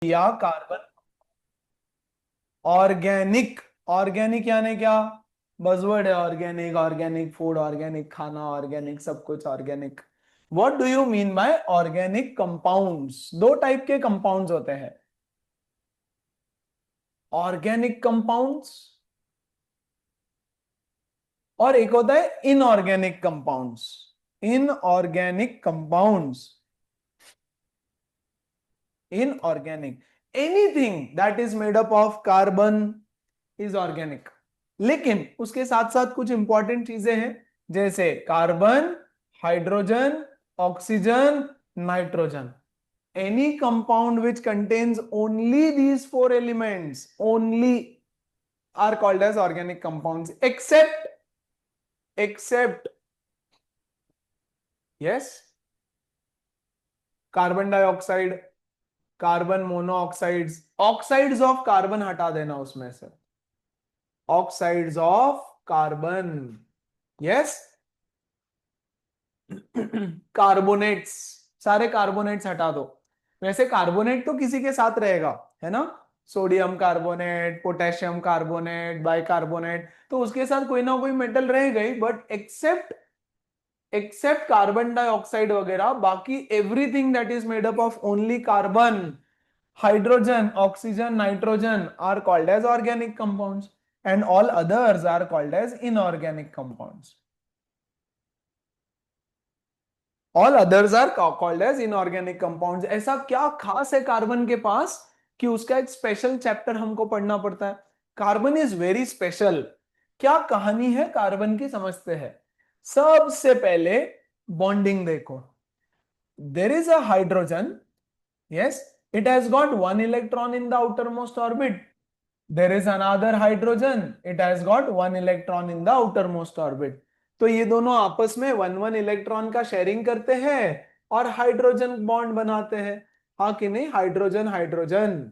या carbon. Organic, organic यानी क्या? बजवर्ड है ऑर्गेनिक, ऑर्गेनिक फूड, ऑर्गेनिक खाना, ऑर्गेनिक सब कुछ organic. What do you mean by organic compounds? दो टाइप के कंपाउंड्स होते हैं, ऑर्गेनिक कंपाउंड्स और एक होता है inorganic compounds. Inorganic compounds, inorganic, anything that is made up of carbon is organic. लेकिन उसके साथ साथ कुछ इंपॉर्टेंट चीजें हैं, जैसे carbon, hydrogen, oxygen, nitrogen. Any compound which contains only these four elements only are called as organic compounds, except yes carbon dioxide, carbon monoxides, oxides of carbon हटा देना उसमें से, oxides of carbon, yes. Carbonates, सारे carbonates हटा दो। वैसे carbonate तो किसी के साथ रहेगा, है ना? Sodium carbonate, potassium carbonate, bicarbonate, तो उसके साथ कोई ना कोई मेटल रहेगा ही, बट एक्सेप्ट कार्बन डाइऑक्साइड वगैरह, बाकी everything that is made up of only carbon, hydrogen, oxygen, nitrogen are called as organic compounds and all others are called as inorganic compounds. All others are called as inorganic compounds. ऐसा क्या खास है carbon के पास कि उसका एक special chapter हमको पढ़ना पड़ता है? Carbon is very special. क्या कहानी है कार्बन की, समझते हैं। सबसे पहले बॉन्डिंग देखो। There is a hydrogen, yes, it has got one electron in the outermost orbit. There is another hydrogen, it has got one electron in the outermost orbit. तो ये दोनों आपस में वन वन इलेक्ट्रॉन का sharing करते हैं और hydrogen bond बनाते हैं। हाँ कि नहीं? Hydrogen hydrogen,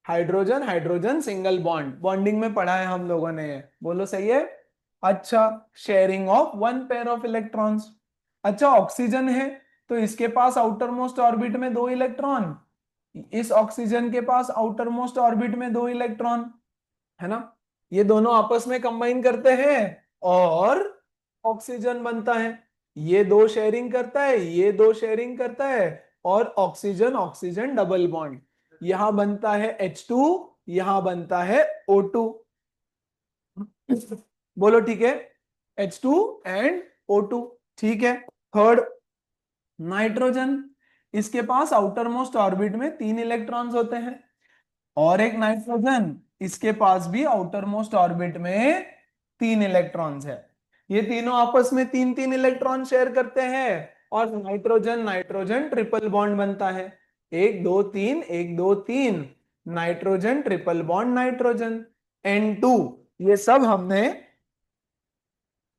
hydrogen hydrogen single bond, bonding में पढ़ा है हम लोगों ने, बोलो सही है। अच्छा, sharing of one pair of electrons. अच्छा, ऑक्सीजन है तो इसके पास आउटर मोस्ट ऑर्बिट में दो इलेक्ट्रॉन, इस ऑक्सीजन के पास आउटर मोस्ट ऑर्बिट में दो इलेक्ट्रॉन, है ना? ये दोनों आपस में कंबाइन करते हैं और ऑक्सीजन बनता है। ये दो शेयरिंग करता है, ये दो शेयरिंग करता है, और ऑक्सीजन ऑक्सीजन डबल बॉन्ड, यहां बनता है H2, यहां बनता है O2। बोलो ठीक है, H2 एंड O2, ठीक है। थर्ड, नाइट्रोजन, इसके पास आउटर मोस्ट ऑर्बिट में तीन इलेक्ट्रॉन्स होते हैं, और एक नाइट्रोजन, इसके पास भी आउटर मोस्ट ऑर्बिट में तीन इलेक्ट्रॉन्स है। ये तीनों आपस में तीन तीन इलेक्ट्रॉन शेयर करते हैं और नाइट्रोजन नाइट्रोजन ट्रिपल बॉन्ड बनता है। एक दो तीन, एक दो तीन, nitrogen triple bond nitrogen, N2। ये सब हमने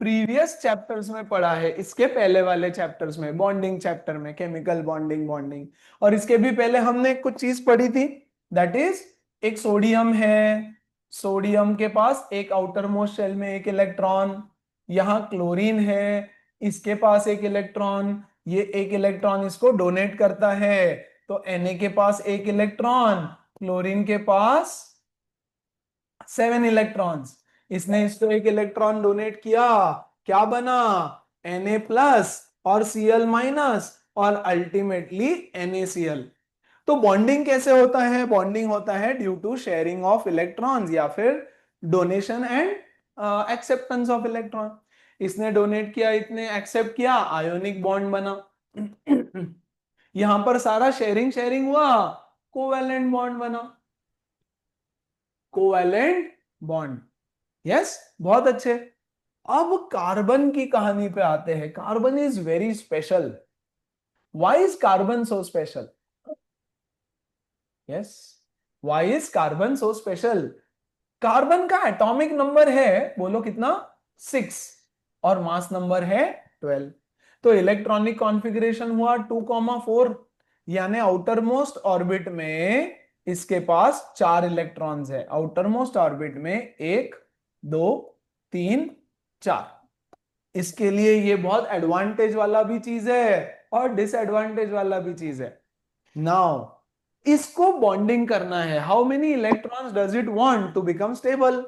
प्रीवियस चैप्टर्स में पढ़ा है, इसके पहले वाले चैप्टर्स में, बॉन्डिंग चैप्टर में, केमिकल बॉन्डिंग, बॉन्डिंग। और इसके भी पहले हमने कुछ चीज पढ़ी थी, दैट इज एक सोडियम है, सोडियम के पास एक आउटर मोस्ट शेल में एक इलेक्ट्रॉन। यहाँ क्लोरीन है, इसके पास एक इलेक्ट्रॉन, ये एक इलेक्ट्रॉन इसको डोनेट करता है, तो Na के पास एक इलेक्ट्रॉन, क्लोरीन के पास 7 इलेक्ट्रॉन्स, इसने इसको एक इलेक्ट्रॉन डोनेट किया, क्या बना? Na+ और Cl- और अल्टीमेटली NaCl। तो बॉन्डिंग कैसे होता है? बॉन्डिंग होता है due to sharing of electrons या फिर donation and acceptance of electron. इसने डोनेट किया, इतने एक्सेप्ट किया, आयोनिक बॉन्ड बना। यहां पर सारा शेयरिंग शेयरिंग हुआ, कोवैलेंट बॉन्ड बना, कोवैलेंट बॉन्ड, यस, बहुत अच्छे। अब कार्बन की कहानी पे आते हैं। Carbon is very special. Why is carbon so special? Yes, why is carbon so special? Carbon का एटॉमिक नंबर है, बोलो कितना? 6, और मास नंबर है 12। तो इलेक्ट्रॉनिक कॉन्फ़िगरेशन हुआ 2,4, यानी आउटर मोस्ट ऑर्बिट में इसके पास 4 इलेक्ट्रॉन्स है, आउटर मोस्ट ऑर्बिट में 1 2 3 4। इसके लिए ये बहुत एडवांटेज वाला भी चीज है और डिसएडवांटेज वाला भी चीज है। नाउ इसको बॉन्डिंग करना है। How many electrons does it want to become stable?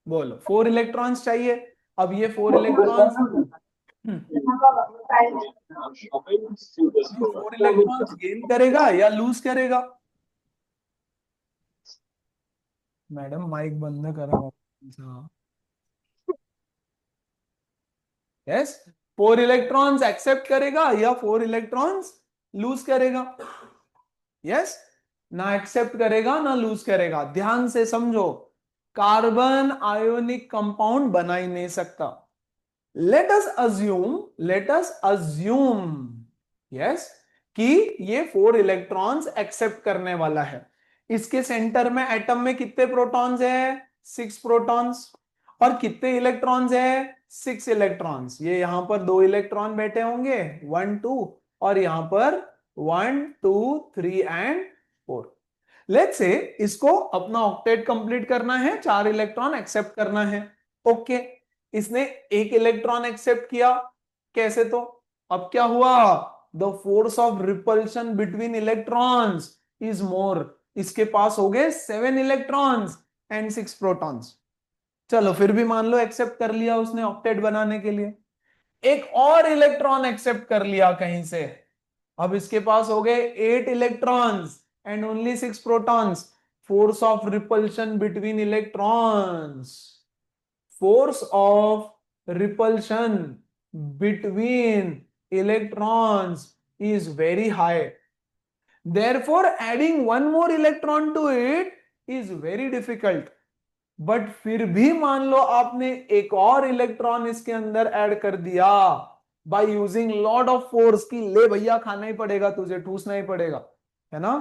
बोलो, 4 इलेक्ट्रॉन्स चाहिए। अब ये 4 इलेक्ट्रॉन्स, ये 4 इलेक्ट्रॉन्स गेन करेगा या लूज करेगा? मैडम माइक बंद करो। यस, 4 इलेक्ट्रॉन्स एक्सेप्ट करेगा या 4 इलेक्ट्रॉन्स लूज करेगा? यस, ना एक्सेप्ट करेगा ना लूज करेगा। ध्यान से समझो, कार्बन आयोनिक कंपाउंड बना ही नहीं सकता। लेट अस अज्यूम, यस, कि ये 4 इलेक्ट्रॉन्स एक्सेप्ट करने वाला है। इसके सेंटर में एटम में कितने प्रोटॉन्स है? 6 प्रोटॉन्स। और कितने इलेक्ट्रॉन्स है? 6 इलेक्ट्रॉन्स। ये यहां पर 2 इलेक्ट्रॉन बैठे होंगे, 1 2, और यहां पर 1 2 3 एंड 4। लेट्स से इसको अपना ऑक्टेट कंप्लीट करना है, 4 इलेक्ट्रॉन एक्सेप्ट करना है। ओके, इसने एक इलेक्ट्रॉन एक्सेप्ट किया। कैसे? तो अब क्या हुआ? The force of repulsion between electrons is more. इसके पास हो गए 7 इलेक्ट्रॉन्स एंड 6 प्रोटॉन्स। चलो, फिर भी मान लो एक्सेप्ट कर लिया उसने ऑक्टेट बनाने के लिए। एक और इलेक्ट्रॉन एक्सेप्ट कर लिया कहीं से। अब इसके पास हो गए 8 electrons and only 6 protons. Force of repulsion between electrons, force of repulsion between electrons is very high. Therefore, adding one more electron to it is very difficult. But फिर भी मान लो आपने एक और इलेक्ट्रॉन इसके अंदर ऐड कर दिया by using lot of force, की ले भैया खाना ही पड़ेगा तुझे, ठूसना ही पड़ेगा, है ना?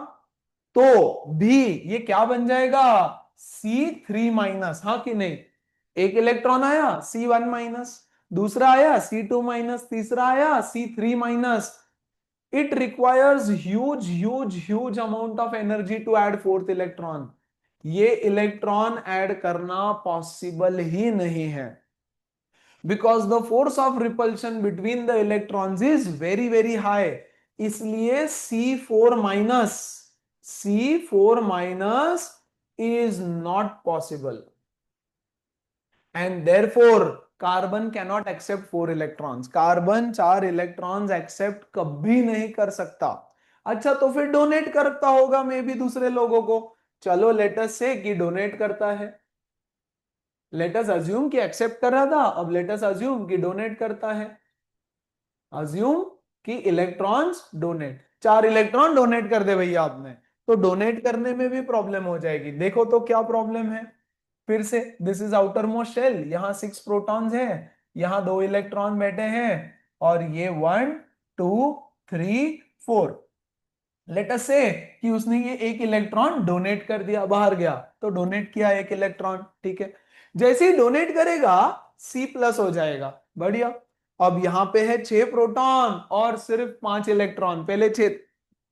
तो भी ये क्या बन जाएगा? C3-, हाँ कि नहीं? एक इलेक्ट्रॉन आया C1-, दूसरा आया C2-, तीसरा आया C3-। It requires huge amount of energy to add fourth electron. ये इलेक्ट्रॉन ऐड करना पॉसिबल ही नहीं है, because the force of repulsion between the electrons is very very high. इसलिए C4-, is not possible, and therefore carbon cannot accept 4 electrons. Carbon 4 electrons accept कभी नहीं कर सकता। अच्छा, तो फिर डोनेट करता होगा मे भी दूसरे लोगों को। चलो, लेट अस से कि डोनेट करता है। लेट अस अज्यूम कि एक्सेप्ट कर रहा था, अब लेट अस अज्यूम कि डोनेट करता है। अज्यूम कि इलेक्ट्रॉन्स डोनेट, 4 इलेक्ट्रॉन डोनेट कर दे भैया आपने, तो डोनेट करने में भी प्रॉब्लम हो जाएगी। देखो तो क्या प्रॉब्लम है। फिर से, this is outer most shell, यहां 6 प्रोटॉन्स है, यहां 2 इलेक्ट्रॉन बैठे हैं, और ये 1 2 3 4। लेट अस से कि उसने ये एक इलेक्ट्रॉन डोनेट कर दिया, बाहर गया तो डोनेट किया एक इलेक्ट्रॉन, ठीक है। जैसे ही डोनेट करेगा C+ हो जाएगा, बढ़िया। अब यहां पे है 6 प्रोटॉन और सिर्फ 5 इलेक्ट्रॉन, पहले 6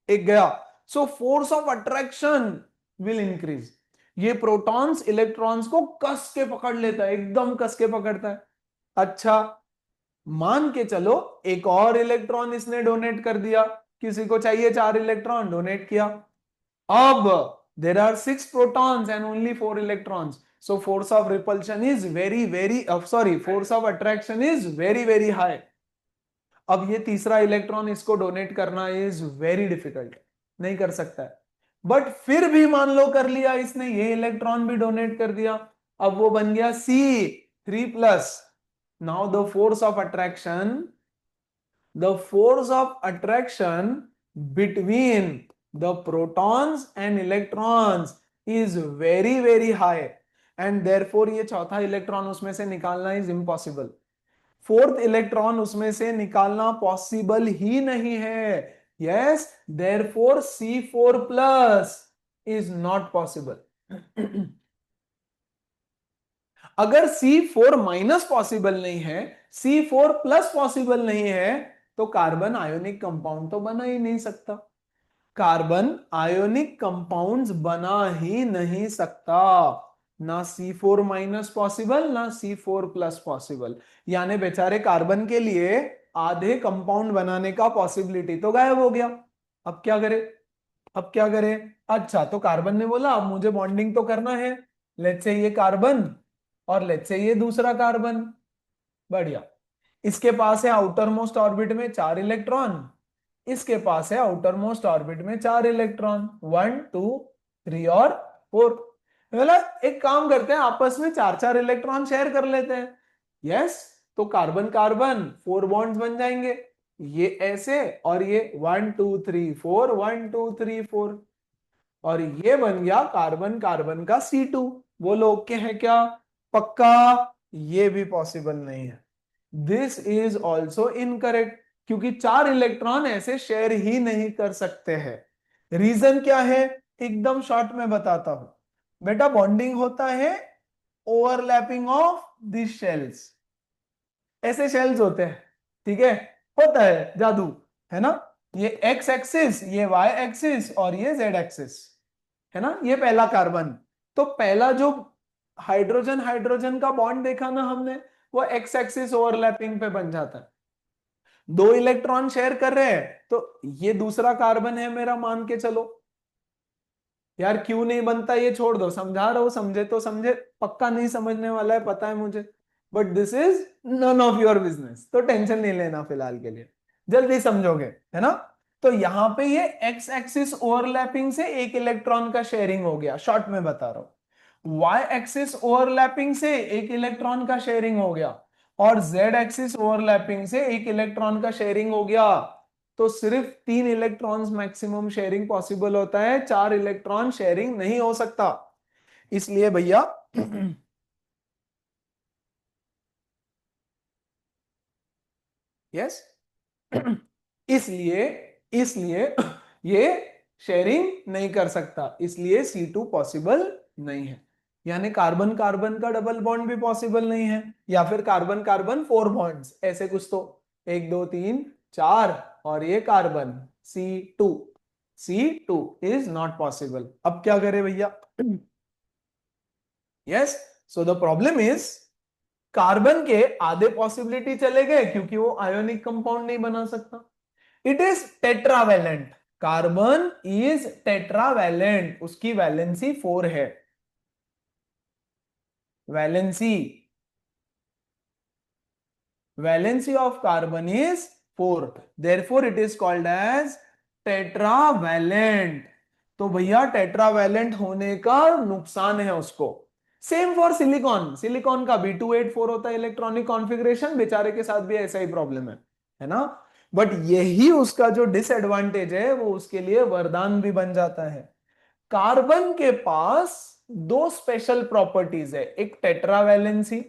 एक गया, सो force of attraction will increase. ये प्रोटॉन्स इलेक्ट्रॉन्स को कस के पकड़ लेता है, एकदम कस के पकड़ता है। अच्छा, मान के चलो एक और इलेक्ट्रॉन इसने डोनेट कर दिया, किसी को चाहिए 4 इलेक्ट्रॉन, डोनेट किया। अब there are 6 protons and only 4 electrons, so force of repulsion is very very, sorry, force of attraction is very very high. अब ये तीसरा इलेक्ट्रॉन इसको डोनेट करना इज वेरी डिफिकल्ट, नहीं कर सकता है। बट फिर भी मान लो कर लिया इसने, ये इलेक्ट्रॉन भी डोनेट कर दिया, अब वो बन गया C3+। Now the force of attraction between the protons and electrons is very very high, and therefore ये चौथा इलेक्ट्रॉन उसमें से निकालना इज इम्पॉसिबल। फोर्थ इलेक्ट्रॉन उसमें से निकालना पॉसिबल ही नहीं है। Yes, therefore C4+ is not possible. अगर C4- पॉसिबल नहीं है, C4+ पॉसिबल नहीं है, तो कार्बन आयोनिक कंपाउंड तो बना ही नहीं सकता। कार्बन आयोनिक कंपाउंड्स बना ही नहीं सकता। ना C4- पॉसिबल, ना C4+ पॉसिबल। यानी बेचारे कार्बन के लिए आधे कंपाउंड बनाने का पॉसिबिलिटी तो गायब हो गया। अब क्या करें? अब क्या करें? अच्छा, तो कार्बन ने बोला अब मुझे बॉन्डिंग तो करना है, लेट्स से ये कार्बन और लेट्स से ये दूसरा कार्बन। बढ़िया। इसके पास है आउटर मोस्ट ऑर्बिट में 4 इलेक्ट्रॉन, इसके पास है आउटर मोस्ट ऑर्बिट में 4 इलेक्ट्रॉन, 1 2 3 और 4। मतलब एक काम करते हैं, आपस में 4 4 इलेक्ट्रॉन शेयर कर लेते हैं। यस, तो कार्बन कार्बन 4 बॉन्ड्स बन जाएंगे, ये ऐसे, और ये 1 2 3 4, 1 2 3 4, और ये बन गया कार्बन कार्बन का C2। वो लोग के हैं क्या? पक्का? ये भी पॉसिबल नहीं है। दिस इज ऑल्सो इनकरेक्ट, क्योंकि 4 इलेक्ट्रॉन ऐसे शेयर ही नहीं कर सकते हैं। रीजन क्या है? एकदम शॉर्ट में बताता हूं बेटा। बॉन्डिंग होता है ओवरलैपिंग ऑफ दिस शेल्स, ऐसे शेल्स होते हैं, ठीक है? होता है जादू, है ना? ये एक्स एक्सिस, ये वाई एक्सिस और ये जेड एक्सिस, है ना? ये पहला कार्बन। तो पहला जो हाइड्रोजन हाइड्रोजन का बॉन्ड देखा ना हमने, वो एक्स एक्सिस ओवरलैपिंग पे बन जाता है। 2 इलेक्ट्रॉन शेयर कर रहे हैं, तो ये दूसरा कार्बन है मेरा, मान के चलो। यार क्यों नहीं बनता ये छोड़ दो, समझा रहा हूं, समझे तो समझे, पक्का नहीं समझने वाला है पता है मुझे, but this is none of your business, तो टेंशन नहीं लेना फिलहाल के लिए, जल्दी समझोगे, है ना? तो यहां पे ये एक्स एक्सिस ओवरलैपिंग से 1 इलेक्ट्रॉन का शेयरिंग हो गया, शॉर्ट में बता रहा हूं। वाई एक्सिस ओवरलैपिंग से 1 इलेक्ट्रॉन का शेयरिंग हो गया, और जेड एक्सिस ओवरलैपिंग से 1 इलेक्ट्रॉन का शेयरिंग हो गया। तो सिर्फ 3 इलेक्ट्रॉन्स मैक्सिमम शेयरिंग पॉसिबल होता है, 4 इलेक्ट्रॉन शेयरिंग नहीं हो सकता। इसलिए भैया यस इसलिए इसलिए ये शेयरिंग नहीं कर सकता, इसलिए C2 पॉसिबल नहीं है। यानी कार्बन कार्बन का डबल बॉन्ड भी पॉसिबल नहीं है, या फिर कार्बन कार्बन 4 बॉन्ड्स, ऐसे कुछ तो, 1 2 3 4, और ये carbon C2, C2 is not possible. अब क्या करें भैया? Yes, so the problem is, carbon के आधे पॉसिबिलिटी चले गए, क्योंकि वो आयोनिक कंपाउंड नहीं बना सकता। It is tetravalent, carbon is tetravalent, उसकी वैलेंसी 4 है। Valency, valency of carbon is 4, therefore it is called as tetravalent. तो भैया टेट्रावैलेंट होने का नुकसान है उसको। सेम फॉर सिलिकॉन, सिलिकॉन का B284 होता है इलेक्ट्रॉनिक कॉन्फ़िगरेशन, बेचारे के साथ भी ऐसा ही प्रॉब्लम है ना? बट यही उसका जो डिसएडवांटेज है, वो उसके लिए वरदान भी बन जाता है। कार्बन के पास 2 स्पेशल प्रॉपर्टीज है, एक tetravalency.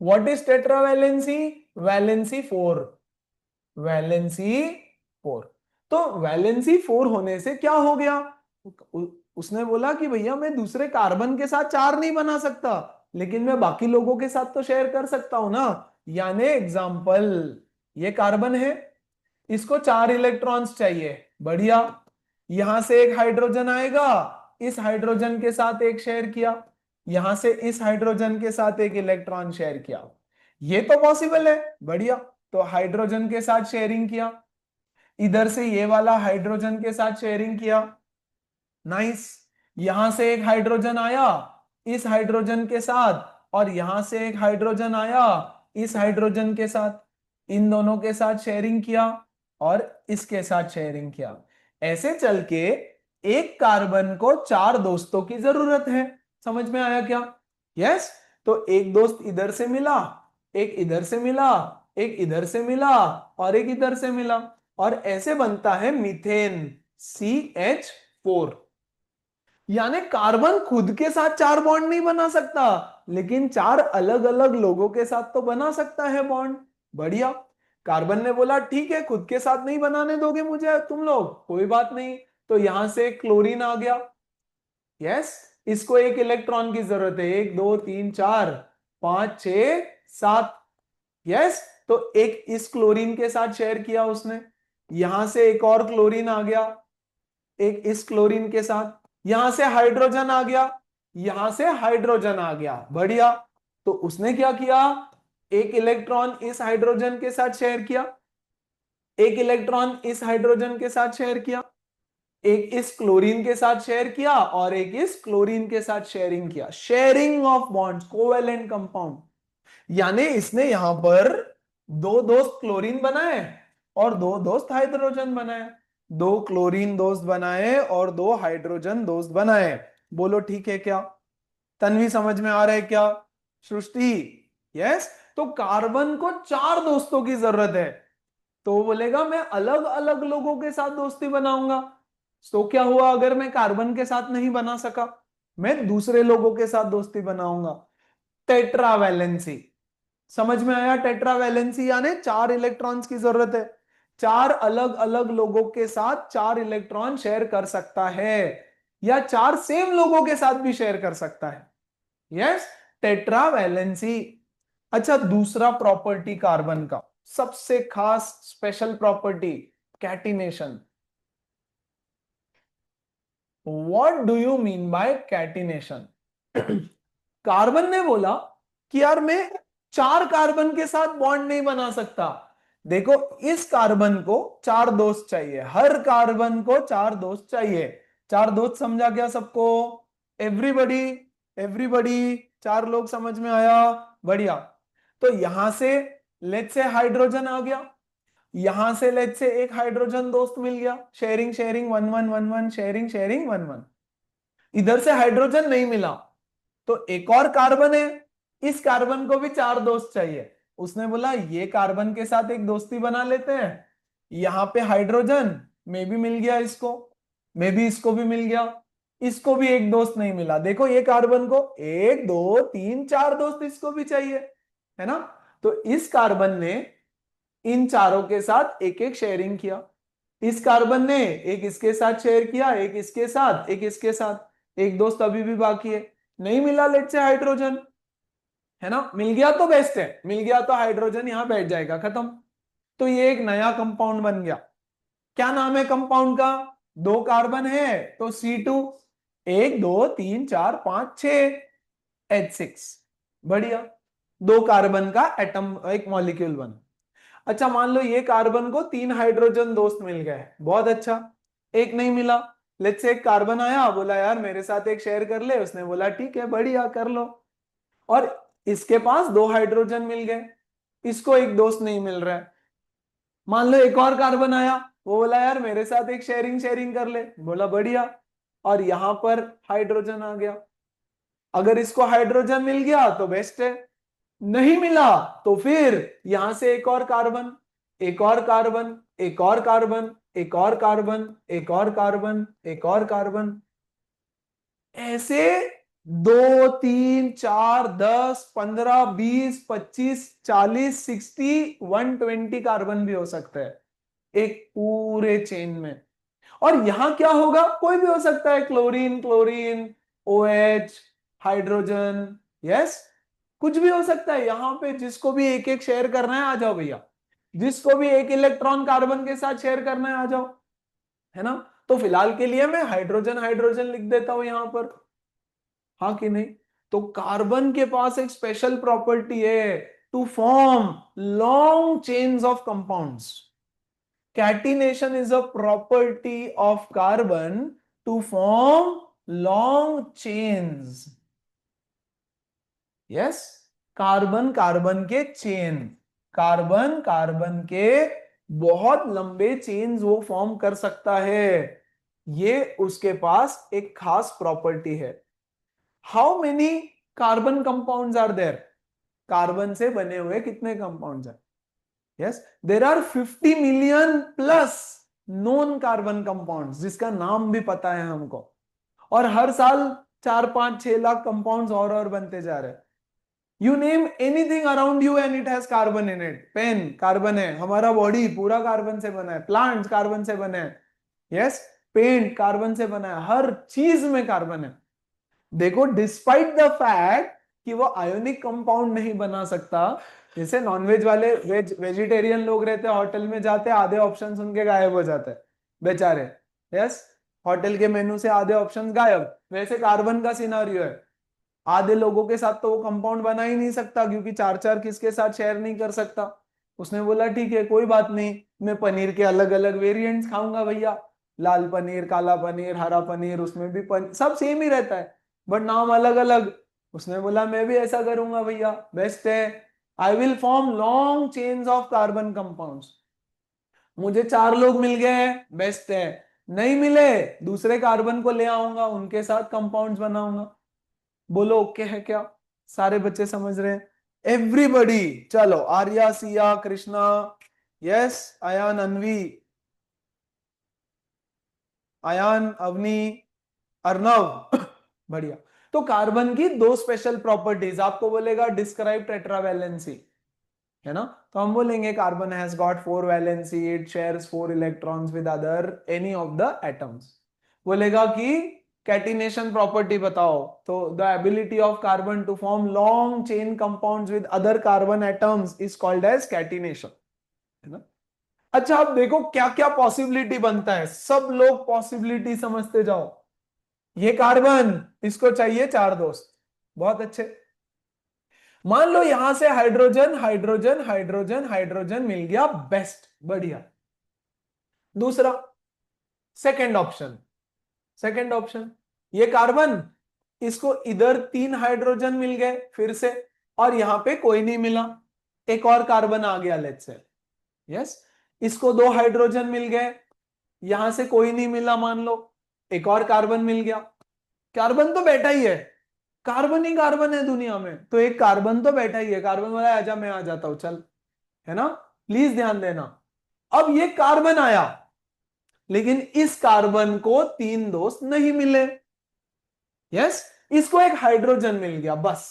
What is tetravalency? Valency 4, valency 4। तो वैलेंसी 4 होने से क्या हो गया? उसने बोला कि भैया मैं दूसरे कार्बन के साथ 4 नहीं बना सकता, लेकिन मैं बाकी लोगों के साथ तो शेयर कर सकता हूं ना। यानी एग्जाम्पल, ये कार्बन है, इसको 4 इलेक्ट्रॉन्स चाहिए, बढ़िया। यहां से एक हाइड्रोजन आएगा, इस हाइड्रोजन के साथ एक शेयर किया, यहां से इस हाइड्रोजन के साथ एक इलेक्ट्रॉन शेयर किया, ये तो पॉसिबल है, बढ़िया। तो हाइड्रोजन के साथ शेयरिंग किया, इधर से ये वाला हाइड्रोजन के साथ शेयरिंग किया, नाइस। यहां से एक हाइड्रोजन आया इस हाइड्रोजन के साथ, और यहां से एक हाइड्रोजन आया इस हाइड्रोजन के साथ, इन दोनों के साथ शेयरिंग किया और इसके साथ शेयरिंग किया। ऐसे चल के एक कार्बन को 4 दोस्तों की जरूरत है। समझ में आया क्या? यस। तो एक दोस्त इधर से मिला, एक इधर से मिला, एक इधर से मिला, और एक इधर से मिला, और ऐसे बनता है मीथेन, CH4। यानी कार्बन खुद के साथ 4 बॉन्ड नहीं बना सकता, लेकिन 4 अलग अलग लोगों के साथ तो बना सकता है बॉन्ड, बढ़िया। कार्बन ने बोला ठीक है, खुद के साथ नहीं बनाने दोगे मुझे तुम लोग, कोई बात नहीं। तो यहां से क्लोरीन आ गया, यस। इसको एक इलेक्ट्रॉन की जरूरत है, 1 2 3 4 5 6 7, यस। तो एक इस क्लोरीन के साथ शेयर किया उसने, यहां से एक और क्लोरीन आ गया, एक इस क्लोरीन के साथ, यहां से हाइड्रोजन आ गया, यहां से हाइड्रोजन आ गया, बढ़िया। तो उसने क्या किया? एक इलेक्ट्रॉन इस हाइड्रोजन के साथ शेयर किया, एक इलेक्ट्रॉन इस हाइड्रोजन के साथ शेयर किया, एक इस क्लोरीन के साथ शेयर किया और एक इस क्लोरीन के साथ शेयरिंग किया, sharing of bonds, covalent compound. यानी इसने यहां पर दो दोस्त क्लोरीन बनाए और दो दोस्त हाइड्रोजन बनाए, दो क्लोरीन दोस्त बनाए और दो हाइड्रोजन दोस्त बनाए। बोलो ठीक है क्या? तन्वी समझ में आ रहा है क्या? सृष्टि? यस। तो कार्बन को चार दोस्तों की जरूरत है, तो वो बोलेगा मैं अलग अलग लोगों के साथ दोस्ती बनाऊंगा। तो क्या हुआ अगर मैं कार्बन के साथ नहीं बना सका, मैं दूसरे लोगों के साथ दोस्ती बनाऊंगा। टेट्रावैलेंसी। समझ में आया? टेट्रावैलेंसी यानी चार इलेक्ट्रॉन्स की जरूरत है, चार अलग अलग लोगों के साथ चार इलेक्ट्रॉन शेयर कर सकता है, या चार सेम लोगों के साथ भी शेयर कर सकता है। Yes, tetravalency. अच्छा, दूसरा प्रॉपर्टी कार्बन का सबसे खास special property, catenation. What do you mean bye catenation? Carbon ने बोला कि यार मैं चार कार्बन के साथ बॉन्ड नहीं बना सकता। देखो, इस कार्बन को चार दोस्त चाहिए, हर कार्बन को चार दोस्त चाहिए। चार दोस्त समझा क्या सबको? एवरीबडी, एवरीबडी, चार लोग समझ में आया? बढ़िया। तो यहां से लेट्स से हाइड्रोजन आ गया, यहां से लेट्स से एक हाइड्रोजन दोस्त मिल गया, शेयरिंग शेयरिंग 1 1 1 1, शेयरिंग शेयरिंग 1 1। इधर से हाइड्रोजन नहीं मिला, तो एक और कार्बन है, इस कार्बन को भी चार दोस्त चाहिए। उसने बोला ये कार्बन के साथ एक दोस्ती बना लेते हैं, यहां पे हाइड्रोजन में भी मिल गया, इसको में भी, इसको भी मिल गया, इसको भी एक दोस्त नहीं मिला। देखो ये कार्बन को एक दो तीन चार दोस्त इसको भी चाहिए, है ना? तो इस कार्बन ने इन चारों के साथ एक एक शेयरिंग किया, इस कार्बन ने एक इसके साथ शेयर किया, एक इसके साथ, एक इसके साथ, एक दोस्त अभी भी बाकी है, नहीं मिला लेट से हाइड्रोजन, है ना? मिल गया तो बेस्ट है, मिल गया तो हाइड्रोजन यहां बैठ जाएगा, खत्म। तो ये एक नया कंपाउंड बन गया। क्या नाम है कंपाउंड का? दो कार्बन है तो C2, एक दो तीन चार पांच छ, H6। बढ़िया, दो कार्बन का एटम, एक मॉलिक्यूल बना। अच्छा, मान लो ये कार्बन को तीन हाइड्रोजन दोस्त मिल गए, बहुत अच्छा। एक नहीं मिला, लेट्स से एक कार्बन आया, बोला यार मेरे साथ एक शेयर कर ले, उसने बोला ठीक है बढ़िया कर लो। और इसके पास दो हाइड्रोजन मिल गए, इसको एक दोस्त नहीं मिल रहा है। मान लो एक और कार्बन आया, वो बोला यार मेरे साथ एक शेयरिंग शेयरिंग कर ले, बोला बढ़िया। और यहां पर हाइड्रोजन आ गया, अगर इसको हाइड्रोजन मिल गया तो बेस्ट है, नहीं मिला तो फिर यहां से एक और कार्बन, एक और कार्बन, एक और कार्बन, एक और कार्बन, एक और कार्बन, एक और कार्बन, ऐसे 2 3 4 10 15 20 25 40 60 120 कार्बन भी हो सकता है एक पूरे चेन में। और यहां क्या होगा? कोई भी हो सकता है, chlorine chlorine, OH, hydrogen, yes, कुछ भी हो सकता है यहां पे। जिसको भी एक एक शेयर करना है आ जाओ भैया, जिसको भी एक इलेक्ट्रॉन कार्बन के साथ शेयर करना है आ जाओ, है ना? तो फिलहाल के लिए मैं हाइड्रोजन हाइड्रोजन लिख देता हूं यहां पर, हाँ कि नहीं? तो कार्बन के पास एक स्पेशल प्रॉपर्टी है, to form long chains of compounds. Catenation is a property of carbon to form long chains. Yes, carbon carbon के चेन, कार्बन कार्बन के बहुत लंबे चेन्स वो फॉर्म कर सकता है, ये उसके पास एक खास प्रॉपर्टी है। How many carbon compounds are there? Carbon से बने हुए कितने कंपाउंड्स हैं? Yes, there are 50 million plus non carbon compounds, जिसका नाम भी पता है हमको। और हर साल 4 5 6 लाख कंपाउंड्स और बनते जा रहे हैं। You name anything around you and it has carbon in it. Pen carbon है, हमारा बॉडी पूरा कार्बन से बना है, प्लांट्स कार्बन से बने हैं, यस, पेंट कार्बन से बना है, हर चीज में कार्बन है। देखो, डिस्पाइट द फैक्ट कि वो आयोनिक कंपाउंड नहीं बना सकता, जैसे नॉनवेज वाले वेजिटेरियन लोग रहते हैं, होटल में जाते हैं आधे ऑप्शन उनके गायब हो जाते हैं बेचारे, यस, होटल के मेनू से आधे ऑप्शन गायब। वैसे कार्बन का सिनारियो है, आधे लोगों के साथ तो वो कंपाउंड बना ही नहीं सकता, क्योंकि चार चार किसके साथ शेयर नहीं कर सकता। उसने बोला ठीक है कोई बात नहीं, मैं पनीर के अलग अलग वेरिएंट्स खाऊंगा भैया, लाल पनीर, काला पनीर, हरा पनीर, उसमें भी सब सेम ही रहता है बट नाम अलग अलग। उसने बोला मैं भी ऐसा करूंगा भैया, बेस्ट है, I will form long chains of carbon compounds. मुझे 4 लोग मिल गए, बेस्ट है, नहीं मिले दूसरे कार्बन को ले आऊंगा, उनके साथ कंपाउंड्स बनाऊंगा। बोलो ओके है क्या? सारे बच्चे समझ रहे हैं? एवरीबडी, चलो आर्या, सिया, कृष्णा, यस, अयान, अनवी, अयान, अवनी, अर्नव बढ़िया। तो कार्बन की दो स्पेशल प्रॉपर्टीज, आपको बोलेगा डिस्क्राइब टेट्रावैलेंसी, है ना? तो हम बोलेंगे carbon has got 4 valency, it shares 4 electrons with other any of the atoms. बोलेगा कि कैटिनेशन प्रॉपर्टी बताओ, तो the ability of carbon to form long chain compounds with other carbon atoms is called as catenation, है ना? अच्छा अब देखो क्या क्या पॉसिबिलिटी बनता है, सब लोग पॉसिबिलिटी समझते जाओ। ये कार्बन, इसको चाहिए 4 दोस्त, बहुत अच्छे। मान लो यहां से हाइड्रोजन हाइड्रोजन हाइड्रोजन हाइड्रोजन मिल गया, बेस्ट, बढ़िया। दूसरा, सेकंड ऑप्शन, सेकंड ऑप्शन, ये कार्बन, इसको इधर 3 हाइड्रोजन मिल गए फिर से, और यहां पे कोई नहीं मिला, एक और कार्बन आ गया लेट्स से, यस, इसको 2 हाइड्रोजन मिल गए, यहां से कोई नहीं मिला मान लो, एक और कार्बन मिल गया। कार्बन तो बैठा ही है, कार्बन ही कार्बन है दुनिया में, तो एक कार्बन तो बैठा ही है, कार्बन बोला आजा मैं आ जाता हूं चल, है ना? प्लीज ध्यान देना। अब ये कार्बन आया, लेकिन इस कार्बन को 3 दोस्त नहीं मिले, यस, इसको एक हाइड्रोजन मिल गया बस।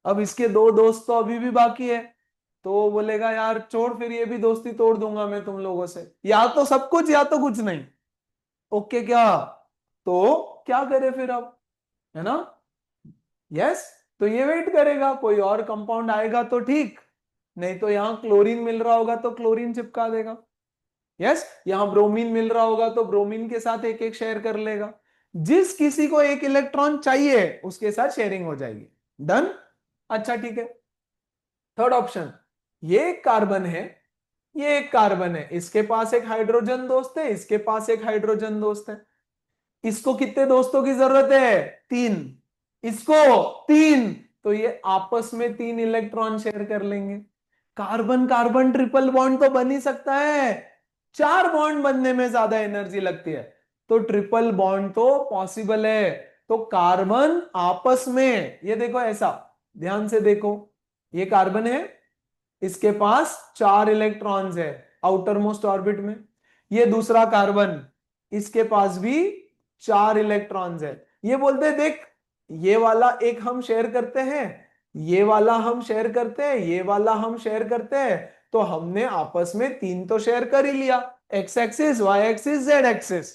अब इसके 2 दोस्त तो अभी भी बाकी है, तो वो बोलेगा यार छोड़ फिर, ये भी दोस्ती तोड़ दूंगा मैं तुम लोगों से, या तो सब कुछ या तो कुछ नहीं, ओके क्या? तो क्या करे फिर अब, है ना? यस, तो ये वेट करेगा कोई और कंपाउंड आएगा तो ठीक, नहीं तो यहां क्लोरीन मिल रहा होगा तो क्लोरीन चिपका देगा, यस, यहां ब्रोमीन मिल रहा होगा तो ब्रोमीन के साथ एक एक शेयर कर लेगा, जिस किसी को एक इलेक्ट्रॉन चाहिए उसके साथ शेयरिंग हो जाएगी, डन। अच्छा ठीक है, थर्ड ऑप्शन, ये एक कार्बन है, ये एक कार्बन है, इसके पास एक हाइड्रोजन दोस्त है, इसके पास एक हाइड्रोजन दोस्त है, इसको कितने दोस्तों की जरूरत है? 3, इसको 3, तो ये आपस में 3 इलेक्ट्रॉन शेयर कर लेंगे। कार्बन कार्बन ट्रिपल बॉन्ड तो बन ही सकता है, 4 बॉन्ड बनने में ज्यादा एनर्जी लगती है, तो ट्रिपल बॉन्ड तो पॉसिबल है। तो कार्बन आपस में, ये देखो ऐसा, ध्यान से देखो, ये कार्बन है, इसके पास 4 इलेक्ट्रॉन्स है आउटर मोस्ट ऑर्बिट में, ये दूसरा कार्बन, इसके पास भी 4 इलेक्ट्रॉन्स है। ये बोलते हैं देख, ये वाला एक हम शेयर करते हैं, ये वाला हम शेयर करते हैं, ये वाला हम शेयर करते हैं, तो हमने आपस में 3 तो शेयर कर ही लिया, x axis, y axis, z axis,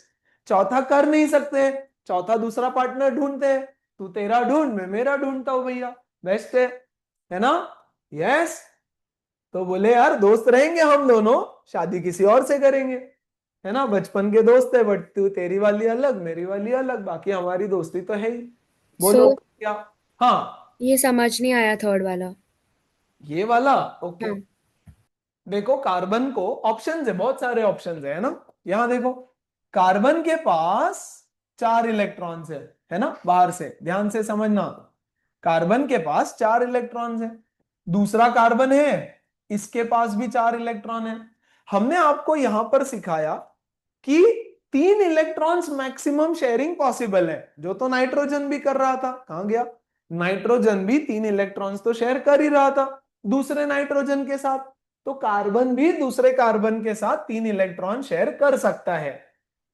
चौथा कर नहीं सकते, चौथा दूसरा पार्टनर ढूंढते हैं, तू तेरा ढूंढ मैं मेरा ढूंढता हूं भैया, बेस्ट है ना? यस, तो बोले यार दोस्त रहेंगे हम दोनों, शादी किसी और से करेंगे, है ना? बचपन के दोस्त है बट तू, तेरी वाली अलग मेरी वाली अलग, बाकी हमारी दोस्ती तो है ही। सो बोलो क्या? हाँ, ये समझ नहीं आया थर्ड वाला। ये वाला, ओके। हाँ। देखो कार्बन को ऑप्शंस है, बहुत सारे ऑप्शंस है ना? यहां देखो, कार्बन के पास 4 इलेक्ट्रॉन्स है ना? बाहर से ध्यान से समझना, कार्बन के पास 4 इलेक्ट्रॉन्स है, दूसरा कार्बन है, इसके पास भी 4 इलेक्ट्रॉन है। हमने आपको यहां पर सिखाया कि 3 इलेक्ट्रॉन्स मैक्सिमम शेयरिंग पॉसिबल है, जो तो नाइट्रोजन भी कर रहा था, कहां गया? नाइट्रोजन भी 3 इलेक्ट्रॉन्स तो शेयर कर ही रहा था दूसरे नाइट्रोजन के साथ, तो कार्बन भी दूसरे कार्बन के साथ 3 इलेक्ट्रॉन शेयर कर सकता है,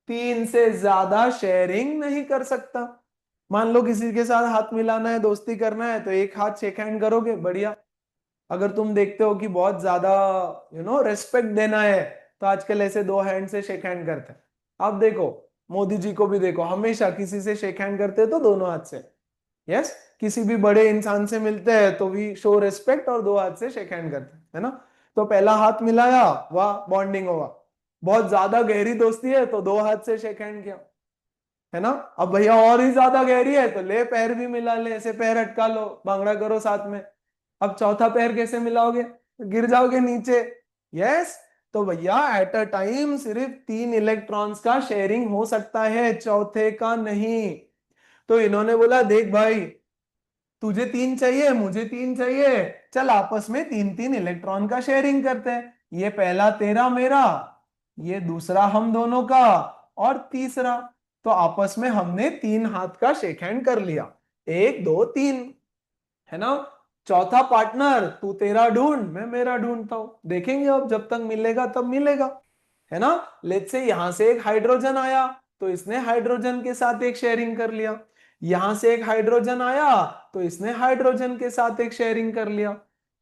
3 से ज्यादा शेयरिंग नहीं कर सकता। मान लो किसी के साथ हाथ मिलाना है, दोस्ती करना है, तो एक हाथ शेक हैंड करोगे, बढ़िया। अगर तुम देखते हो कि बहुत ज्यादा रेस्पेक्ट देना है, तो आजकल ऐसे 2 हैंड से शेक हैंड करते हैं। आप देखो, मोदी जी को भी देखो, हमेशा किसी से शेक हैंड करते हैं तो दोनों हाथ से, यस, किसी भी बड़े इंसान से मिलते हैं तो भी शो रिस्पेक्ट और 2 हाथ से शेक हैंड करते हैं, है ना? तो पहला हाथ मिलाया, वाह बॉन्डिंग हुआ, बहुत ज्यादा गहरी दोस्ती है तो 2 हाथ से शेक हैंड किया, है ना? अब भैया और ही ज्यादा गहरी है तो ले पैर भी मिला ले, ऐसे पैर अटका लो, भांगड़ा करो साथ में। अब चौथा पैर कैसे मिलाओगे? गिर जाओगे नीचे। यस, तो भैया एट अ टाइम सिर्फ 3 इलेक्ट्रॉन्स का शेयरिंग हो सकता है, चौथे का नहीं। तो इन्होंने बोला देख भाई, तुझे 3 चाहिए, मुझे 3 चाहिए, चल आपस में 3 3 इलेक्ट्रॉन का शेयरिंग करते हैं। ये पहला तेरा मेरा, ये दूसरा हम दोनों का, और तीसरा। तो आपस में हमने 3 हाथ का शेक हैंड कर लिया, 1 2 3, है ना। चौथा पार्टनर तू तेरा ढूंढ, मैं मेरा ढूंढता हूं, देखेंगे अब, जब तक मिलेगा तब मिलेगा, है ना। लेट्स से यहां से एक हाइड्रोजन आया, तो इसने हाइड्रोजन के साथ एक शेयरिंग कर लिया। यहां से एक हाइड्रोजन आया, तो इसने हाइड्रोजन के साथ एक शेयरिंग कर लिया।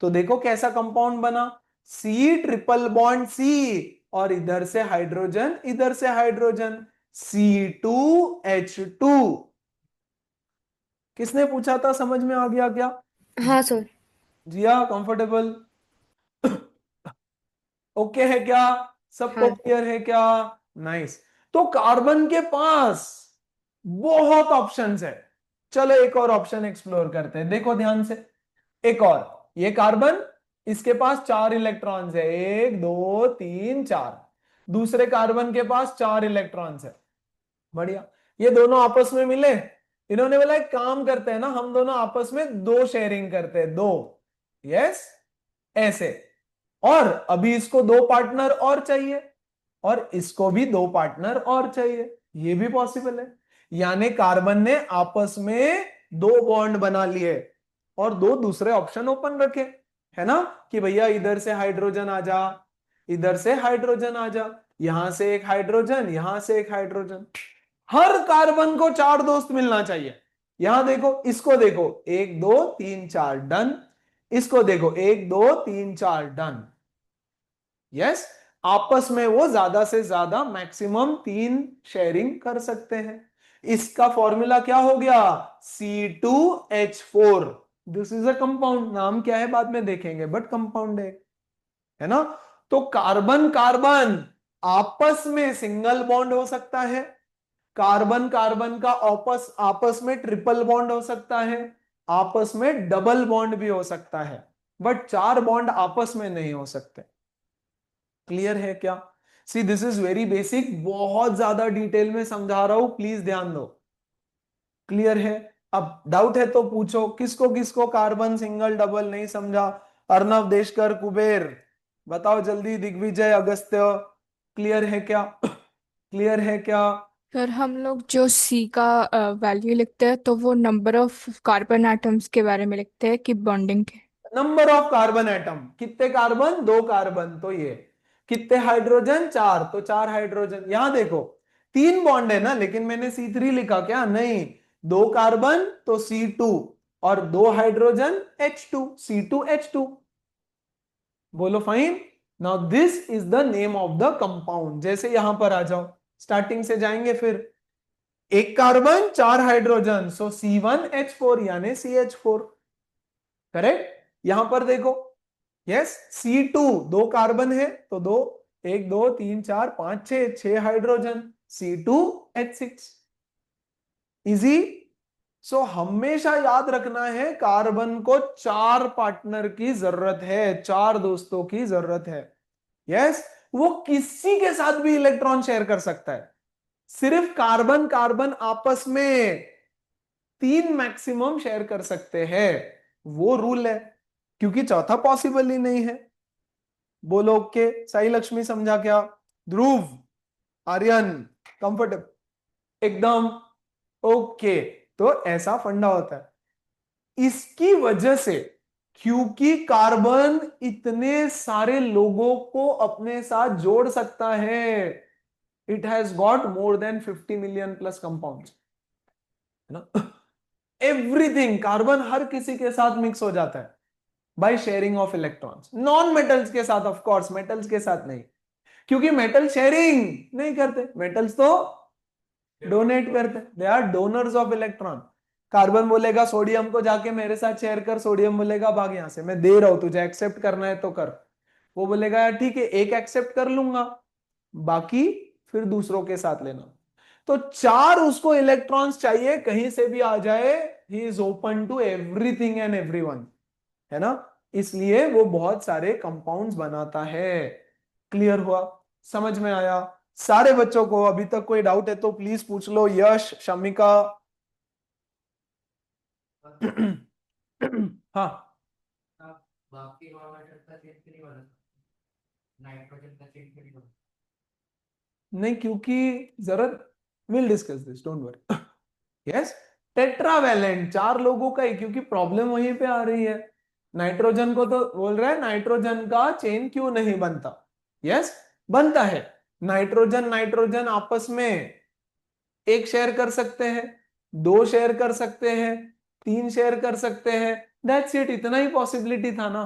तो देखो कैसा कंपाउंड बना, सी ट्रिपल बॉन्ड सी, और इधर से हाइड्रोजन, इधर से हाइड्रोजन, C2H2। किसने पूछा था, समझ में आ गया क्या? हाँ सर। जिया, कंफर्टेबल? ओके है क्या? सबको हाँ। क्लियर है क्या? नाइस। तो कार्बन के पास बहुत ऑप्शंस है। चलो एक और ऑप्शन एक्सप्लोर करते हैं, देखो ध्यान से। एक और, ये कार्बन, इसके पास 4 इलेक्ट्रॉन्स है, 1 2 3 4। दूसरे कार्बन के पास 4 इलेक्ट्रॉन्स है। बढ़िया। ये दोनों आपस में मिले, इन्होंने बोला एक काम करते हैं ना, हम दोनों आपस में 2 शेयरिंग करते हैं, 2। यस, ऐसे। और अभी इसको 2 पार्टनर और चाहिए, और इसको भी 2 पार्टनर और चाहिए, ये भी पॉसिबल है। यानी कार्बन ने आपस में 2 बॉन्ड बना लिए, और 2 दूसरे ऑप्शन ओपन रखे, है ना, कि भैया इधर से हाइड्रोजन आ जा, इधर से हाइड्रोजन आ जा, यहां से एक हाइड्रोजन, यहां से एक हाइड्रोजन। हर कार्बन को 4 दोस्त मिलना चाहिए। यहां देखो, इसको देखो, 1 2 3 4 डन। इसको देखो, 1 2 3 4 डन। यस, आपस में वो ज्यादा से ज्यादा मैक्सिमम 3 शेयरिंग कर सकते हैं। इसका फॉर्मूला क्या हो गया, C2H4। This is a compound, नाम क्या है बाद में देखेंगे, बट कंपाउंड है ना। तो कार्बन कार्बन आपस में सिंगल बॉन्ड हो सकता है, कार्बन कार्बन का आपस आपस में ट्रिपल बॉन्ड हो सकता है, आपस में डबल बॉन्ड भी हो सकता है, बट 4 बॉन्ड आपस में नहीं हो सकते। क्लियर है क्या? See this is very basic, बहुत ज्यादा डिटेल में समझा रहा हूं, प्लीज ध्यान दो। क्लियर है? अब डाउट है तो पूछो, किसको किसको कार्बन सिंगल डबल नहीं समझा? अर्नव, देशकर, कुबेर, बताओ जल्दी, दिग्विजय, अगस्त्य, क्लियर है क्या? क्लियर है क्या? सर हम लोग जो सी का वैल्यू लिखते हैं तो वो नंबर ऑफ कार्बन एटम्स के बारे में लिखते हैं कि बॉन्डिंग के। नंबर ऑफ कार्बन एटम, कितने कार्बन, 2 कार्बन, तो ये कितने हाइड्रोजन, 4, तो 4 हाइड्रोजन। यहां देखो 3 बॉन्ड है ना, लेकिन मैंने C3 लिखा क्या? नहीं, 2 कार्बन तो C2, और 2 हाइड्रोजन H2, C2H2। बोलो fine. Now this is the name of the compound. जैसे यहां पर आ जाओ, स्टार्टिंग से जाएंगे फिर। 1 कार्बन 4 हाइड्रोजन, सो C1H4 यानी CH4। करेक्ट? यहां पर देखो, यस, C2, 2 कार्बन है तो 2, 1 2 3 4 5 6, 6 हाइड्रोजन, C2H6। इजी। सो हमेशा याद रखना है, कार्बन को 4 पार्टनर की जरूरत है, 4 दोस्तों की जरूरत है। यस, वो किसी के साथ भी इलेक्ट्रॉन शेयर कर सकता है, सिर्फ कार्बन कार्बन आपस में 3 मैक्सिमम शेयर कर सकते हैं, वो रूल है, क्योंकि चौथा पॉसिबल ही नहीं है। बोलो ओके, साई लक्ष्मी समझा क्या? ध्रुव, आर्यन, कंफर्टेबल एकदम? ओके। तो ऐसा फंडा होता है, इसकी वजह से, क्योंकि कार्बन इतने सारे लोगों को अपने साथ जोड़ सकता है, it has got more than 50 million plus compounds, है ना। एवरीथिंग, कार्बन हर किसी के साथ मिक्स हो जाता है by sharing of electrons. Non metals के साथ, ऑफ कोर्स, मेटल्स के साथ नहीं, क्योंकि मेटल शेयरिंग नहीं करते, मेटल्स तो डोनेट करते, they are donors of electron. Carbon बोलेगा सोडियम को जाके मेरे साथ शेयर कर, सोडियम बोलेगा भाग यहां से, मैं दे रहा हूं, तुझे एक्सेप्ट करना है तो कर। वो बोलेगा यार ठीक है, एक एक्सेप्ट कर लूंगा, बाकी फिर दूसरों के साथ लेना। तो 4 उसको इलेक्ट्रॉन्स चाहिए, कहीं से भी आ जाए, he is open to everything and everyone, है ना। इसलिए वो बहुत सारे कंपाउंड्स बनाता है। क्लियर हुआ? समझ में आया सारे बच्चों को? अभी तक कोई डाउट है तो प्लीज पूछ लो। यश, शमिका। हाँ। बाकी रॉ मैटर का चेंज नहीं बना, नाइट्रोजन का चेंज नहीं बना। नहीं, क्योंकि जरूरत, will discuss this, don't worry. Yes, tetravalent 4 लोगों का ही, क्योंकि प्रॉब्लम वहीं पे आ रही है। नाइट्रोजन को तो बोल रहा है नाइट्रोजन का चेन क्यों नहीं बनता। यस, बनता है। नाइट्रोजन नाइट्रोजन आपस में एक शेयर कर सकते हैं, 2 शेयर कर सकते हैं, 3 शेयर कर सकते हैं। दैट्स इट, इतना ही पॉसिबिलिटी था ना।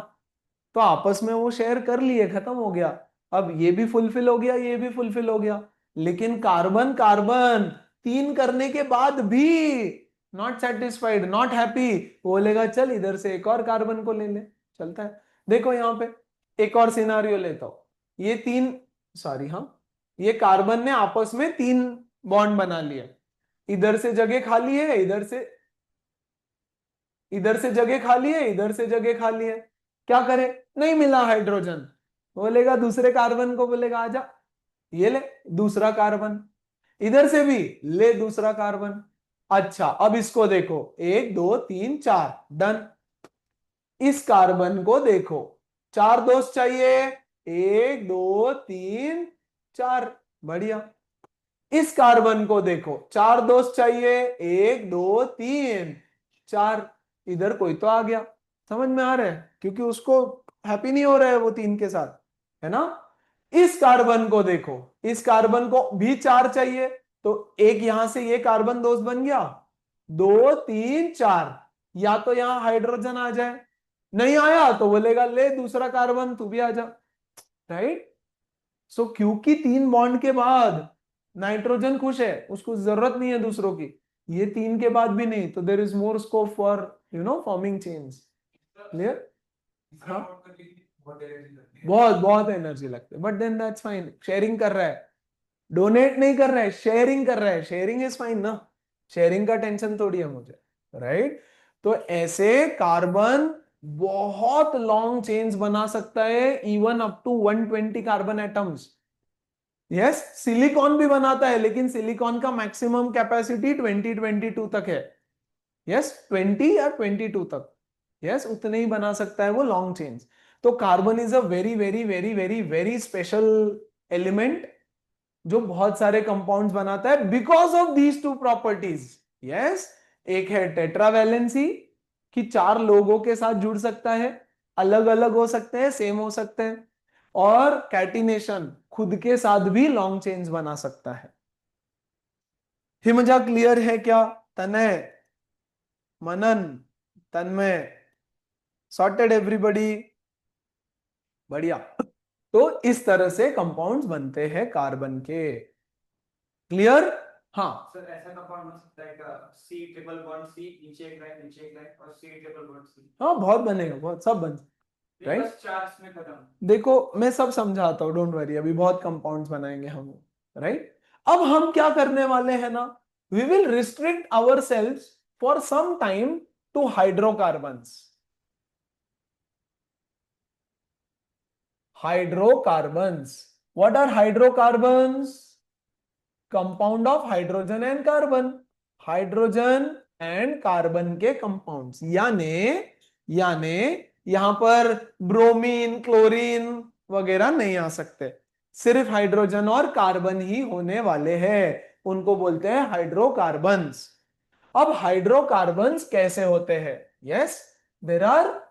तो आपस में वो शेयर कर लिए, खत्म हो गया। अब ये भी फुलफिल हो गया, ये भी फुलफिल हो गया। लेकिन कार्बन कार्बन 3 करने के बाद भी नॉट सेटिस्फाइड, नॉट हैप्पी, बोलेगा चल इधर से एक और कार्बन को ले ले। चलता है। देखो यहां पे एक और सिनारियो लेता हूं। ये 3, सॉरी हाँ, ये कार्बन ने आपस में 3 बॉन्ड बना लिया। इधर से जगह खाली है, इधर से जगह खाली है, इधर से जगह खाली है। क्या करे? नहीं मिला हाइड्रोजन, बोलेगा दूसरे कार्बन को, बोलेगा आजा, ये ले दूसरा कार्बन। इधर से भी ले दूसरा कार्बन। अच्छा, अब इसको देखो, 1 2 3 4, डन। इस कार्बन को देखो, 4 दोस्त चाहिए, 1 2 3 4, बढ़िया। इस कार्बन को देखो, 4 दोस्त चाहिए, 1 2 3 4, इधर कोई तो आ गया। समझ में आ रहा है? क्योंकि उसको हैप्पी नहीं हो रहा है वो 3 के साथ, है ना। इस कार्बन को देखो, इस कार्बन को भी 4 चाहिए, तो एक यहां से ये कार्बन दोस्त बन गया, 2 3 4। या तो यहां हाइड्रोजन आ जाए, नहीं आया तो बोलेगा ले दूसरा कार्बन तू भी आ जा। राइट? सो क्योंकि 3 बॉन्ड के बाद नाइट्रोजन खुश है, उसको जरूरत नहीं है दूसरों की, ये 3 के बाद भी नहीं, तो there is more scope for forming chains. Clear? हाँ, बहुत बहुत एनर्जी लगती है, but then that's fine. Sharing कर रहा है, डोनेट नहीं कर रहा है, शेयरिंग कर रहा है। शेयरिंग इज फाइन ना, शेयरिंग का टेंशन थोड़ी है मुझे। राइट? तो ऐसे कार्बन बहुत लॉन्ग चेन्स बना सकता है, even up to 120 carbon atoms. Yes, silicon भी बनाता है, लेकिन सिलिकॉन का मैक्सिमम कैपेसिटी 2022 तक है। यस, 20 या 22 तक। यस, उतने ही बना सकता है वो लॉन्ग चेन्स। तो carbon is a very very very very very special element, जो बहुत सारे कंपाउंड्स बनाता है because of these 2 properties. Yes, एक है टेट्रावैलेंसी, कि 4 लोगों के साथ जुड़ सकता है, अलग अलग हो सकते हैं, सेम हो सकते हैं। और कैटिनेशन, खुद के साथ भी लॉन्ग चेन्स बना सकता है। हिमजा क्लियर है क्या? तनय, मनन, तन्मय, सॉर्टेड एवरीबॉडी? बढ़िया। तो इस तरह से कंपाउंड्स बनते हैं कार्बन के। क्लियर? हाँ। सर ऐसा कंपाउंड बन सकता है क्या, सी ट्रिपल बॉन्ड सी, नीचे एक लाइन और सी ट्रिपल बॉन्ड सी? हाँ, बहुत बनेगा, बहुत, सब बन। राइट? बस चार्ज में खत्म। देखो मैं सब समझाता हूँ, डोंट वरी, अभी बहुत कंपाउंड्स बनाएंगे हम। राइट? अब हम क्या करने वाले हैं ना, we will restrict ourselves for some time to hydrocarbons. Hydrocarbons, what are hydrocarbons? Compound of hydrogen and carbon, hydrogen and carbon के कंपाउंड्स। यानी यानी यहां पर ब्रोमीन, क्लोरीन वगैरह नहीं आ सकते, सिर्फ हाइड्रोजन और कार्बन ही होने वाले हैं। उनको बोलते हैं हाइड्रोकार्बन्स। अब हाइड्रोकार्बन्स कैसे होते हैं? Yes, there are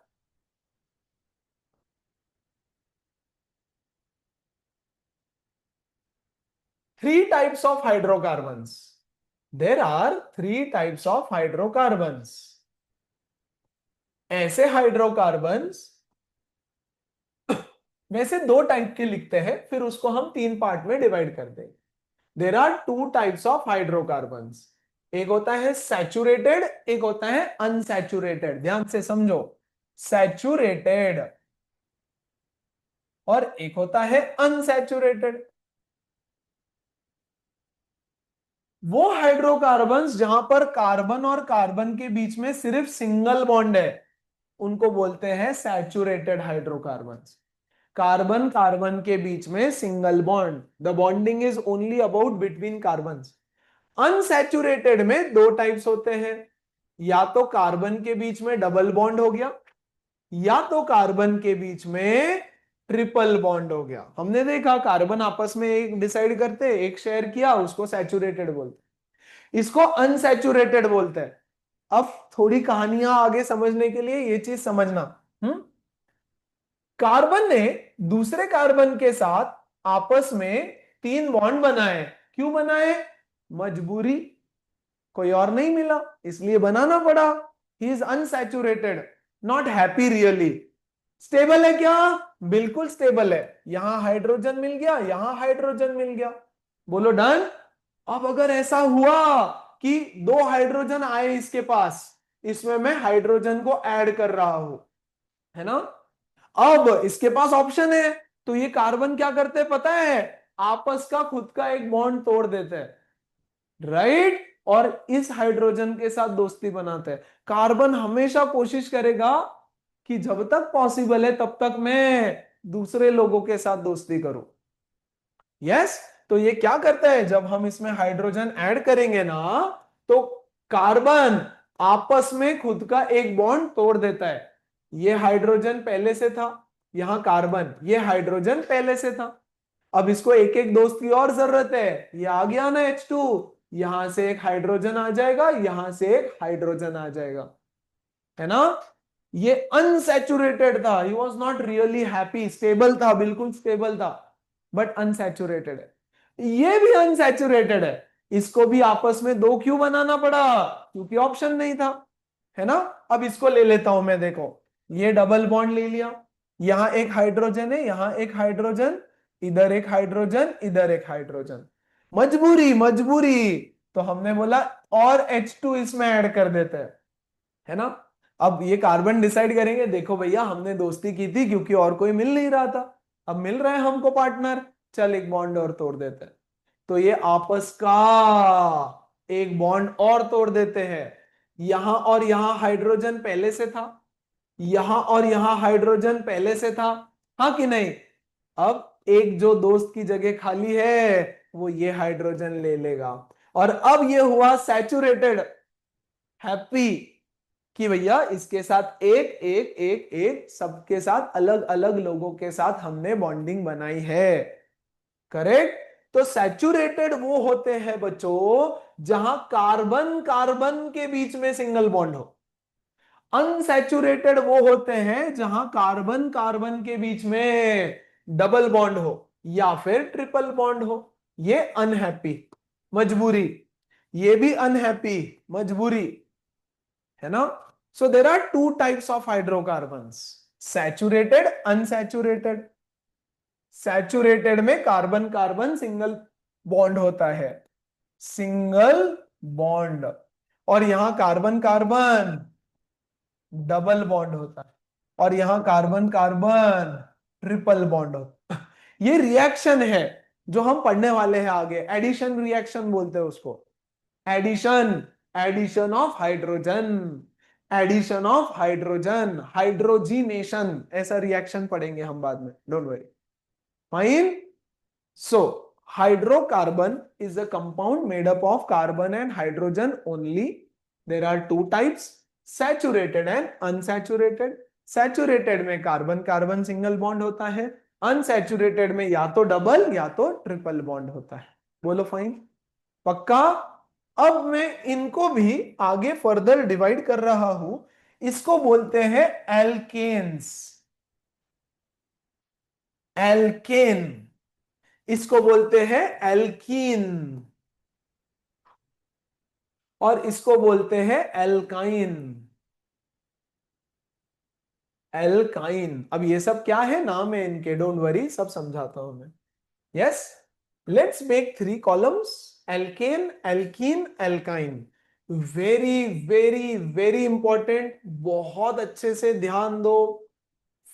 3 types of hydrocarbons. There are 3 types of hydrocarbons. ऐसे हाइड्रोकार्बन्स में से 2 टाइप के लिखते हैं, फिर उसको हम 3 पार्ट में डिवाइड कर देंगे। There are 2 types of hydrocarbons. एक होता है सैचुरेटेड, एक होता है अनसैचुरेटेड। ध्यान से समझो, सैचुरेटेड और एक होता है अनसैचुरेटेड। वो हाइड्रोकार्बन्स जहां पर कार्बन और कार्बन के बीच में सिर्फ सिंगल बॉन्ड है, उनको बोलते हैं सैचुरेटेड हाइड्रोकार्बन्स। कार्बन कार्बन के बीच में single bond, the bonding is only about between carbons. Unsaturated में दो टाइप्स होते हैं, या तो कार्बन के बीच में डबल बॉन्ड हो गया, या तो कार्बन के बीच में ट्रिपल बॉन्ड हो गया। हमने देखा कार्बन आपस में एक डिसाइड करते, एक शेयर किया, उसको सैचुरेटेड बोलते, इसको अनसैचुरेटेड बोलते हैं। अब थोड़ी कहानियां आगे समझने के लिए ये चीज समझना। कार्बन ने दूसरे कार्बन के साथ आपस में तीन बॉन्ड बनाए। क्यों बनाए? मजबूरी, कोई और नहीं मिला इसलिए बनाना पड़ा। He is unsaturated, not happy really. Stable है क्या? बिल्कुल स्टेबल है। यहां हाइड्रोजन मिल गया, यहां हाइड्रोजन मिल गया, बोलो डन। अब अगर ऐसा हुआ कि दो हाइड्रोजन आए इसके पास, इसमें मैं हाइड्रोजन को ऐड कर रहा हूं, है ना, अब इसके पास ऑप्शन है, तो ये कार्बन क्या करते हैं पता है? आपस का खुद का एक बॉन्ड तोड़ देते हैं, राइट, और इस हाइड्रोजन के साथ दोस्ती बनाते हैं। कार्बन हमेशा कोशिश करेगा कि जब तक पॉसिबल है तब तक मैं दूसरे लोगों के साथ दोस्ती करूं। यस, तो ये क्या करता है, जब हम इसमें हाइड्रोजन ऐड करेंगे ना, तो कार्बन आपस में खुद का एक बॉन्ड तोड़ देता है। ये हाइड्रोजन पहले से था, यहां कार्बन, ये हाइड्रोजन पहले से था, अब इसको एक एक दोस्त की और जरूरत है। ये आ गया ना H2, यहां से एक हाइड्रोजन आ जाएगा, यहां से एक हाइड्रोजन आ जाएगा, है ना। ये अनसैचुरेटेड था, he was not really happy, stable था, बिल्कुल स्टेबल था, बट अनसैचुरेटेड है। ये भी अनसैचुरेटेड है, इसको भी आपस में दो क्यों बनाना पड़ा? क्योंकि ऑप्शन नहीं था, है ना। अब इसको ले लेता हूं मैं, देखो ये डबल बॉन्ड ले लिया, यहां एक हाइड्रोजन है, यहां एक हाइड्रोजन, इधर एक हाइड्रोजन, इधर एक हाइड्रोजन। मजबूरी मजबूरी, तो हमने बोला और H2 इसमें ऐड कर देते हैं, है ना। अब ये कार्बन डिसाइड करेंगे, देखो भैया हमने दोस्ती की थी क्योंकि और कोई मिल नहीं रहा था, अब मिल रहा है हमको पार्टनर, चल एक बॉन्ड और तोड़ देते हैं। तो ये आपस का एक बॉन्ड और तोड़ देते हैं। यहां और यहां हाइड्रोजन पहले से था, यहां और यहां हाइड्रोजन पहले से था, हाँ कि नहीं। अब एक जो दोस्त की जगह खाली है वो ये हाइड्रोजन ले लेगा, और अब ये हुआ सैचुरेटेड, हैप्पी, कि भैया इसके साथ एक एक एक एक सबके साथ अलग अलग लोगों के साथ हमने बॉन्डिंग बनाई है, करेक्ट। तो सैचुरेटेड वो होते हैं बच्चों जहां कार्बन कार्बन के बीच में सिंगल बॉन्ड हो। अनसैचुरेटेड वो होते हैं जहां कार्बन कार्बन के बीच में डबल बॉन्ड हो या फिर ट्रिपल बॉन्ड हो। ये अनहैप्पी, मजबूरी, ये भी अनहैप्पी, मजबूरी, है ना। So there are two types of hydrocarbons, saturated, unsaturated. Saturated में कार्बन कार्बन सिंगल बॉन्ड होता है, सिंगल बॉन्ड, और यहां कार्बन कार्बन डबल बॉन्ड होता है, और यहां कार्बन कार्बन ट्रिपल बॉन्ड होता है। ये रिएक्शन है जो हम पढ़ने वाले हैं आगे, एडिशन रिएक्शन बोलते हैं उसको, addition, addition of hydrogen, addition of hydrogen, hydrogenation, ऐसा रिएक्शन पढ़ेंगे हम बाद में, don't worry, fine. So hydrocarbon is a compound made up of carbon and hydrogen only. There are two types, saturated and unsaturated. Saturated में carbon carbon single bond होता है, unsaturated में या तो डबल या तो ट्रिपल बॉन्ड होता है। बोलो फाइन, पक्का। अब मैं इनको भी आगे फर्दर डिवाइड कर रहा हूं, इसको बोलते हैं एल्केन्स, एल्केन, इसको बोलते हैं एल्कीन, और इसको बोलते हैं एल्काइन, एल्काइन। अब ये सब क्या है, नाम है इनके, डोंट वरी, सब समझाता हूं मैं। Yes, let's make 3 columns, alkane, alkene, alkyne. Very very very important, बहुत अच्छे से ध्यान दो,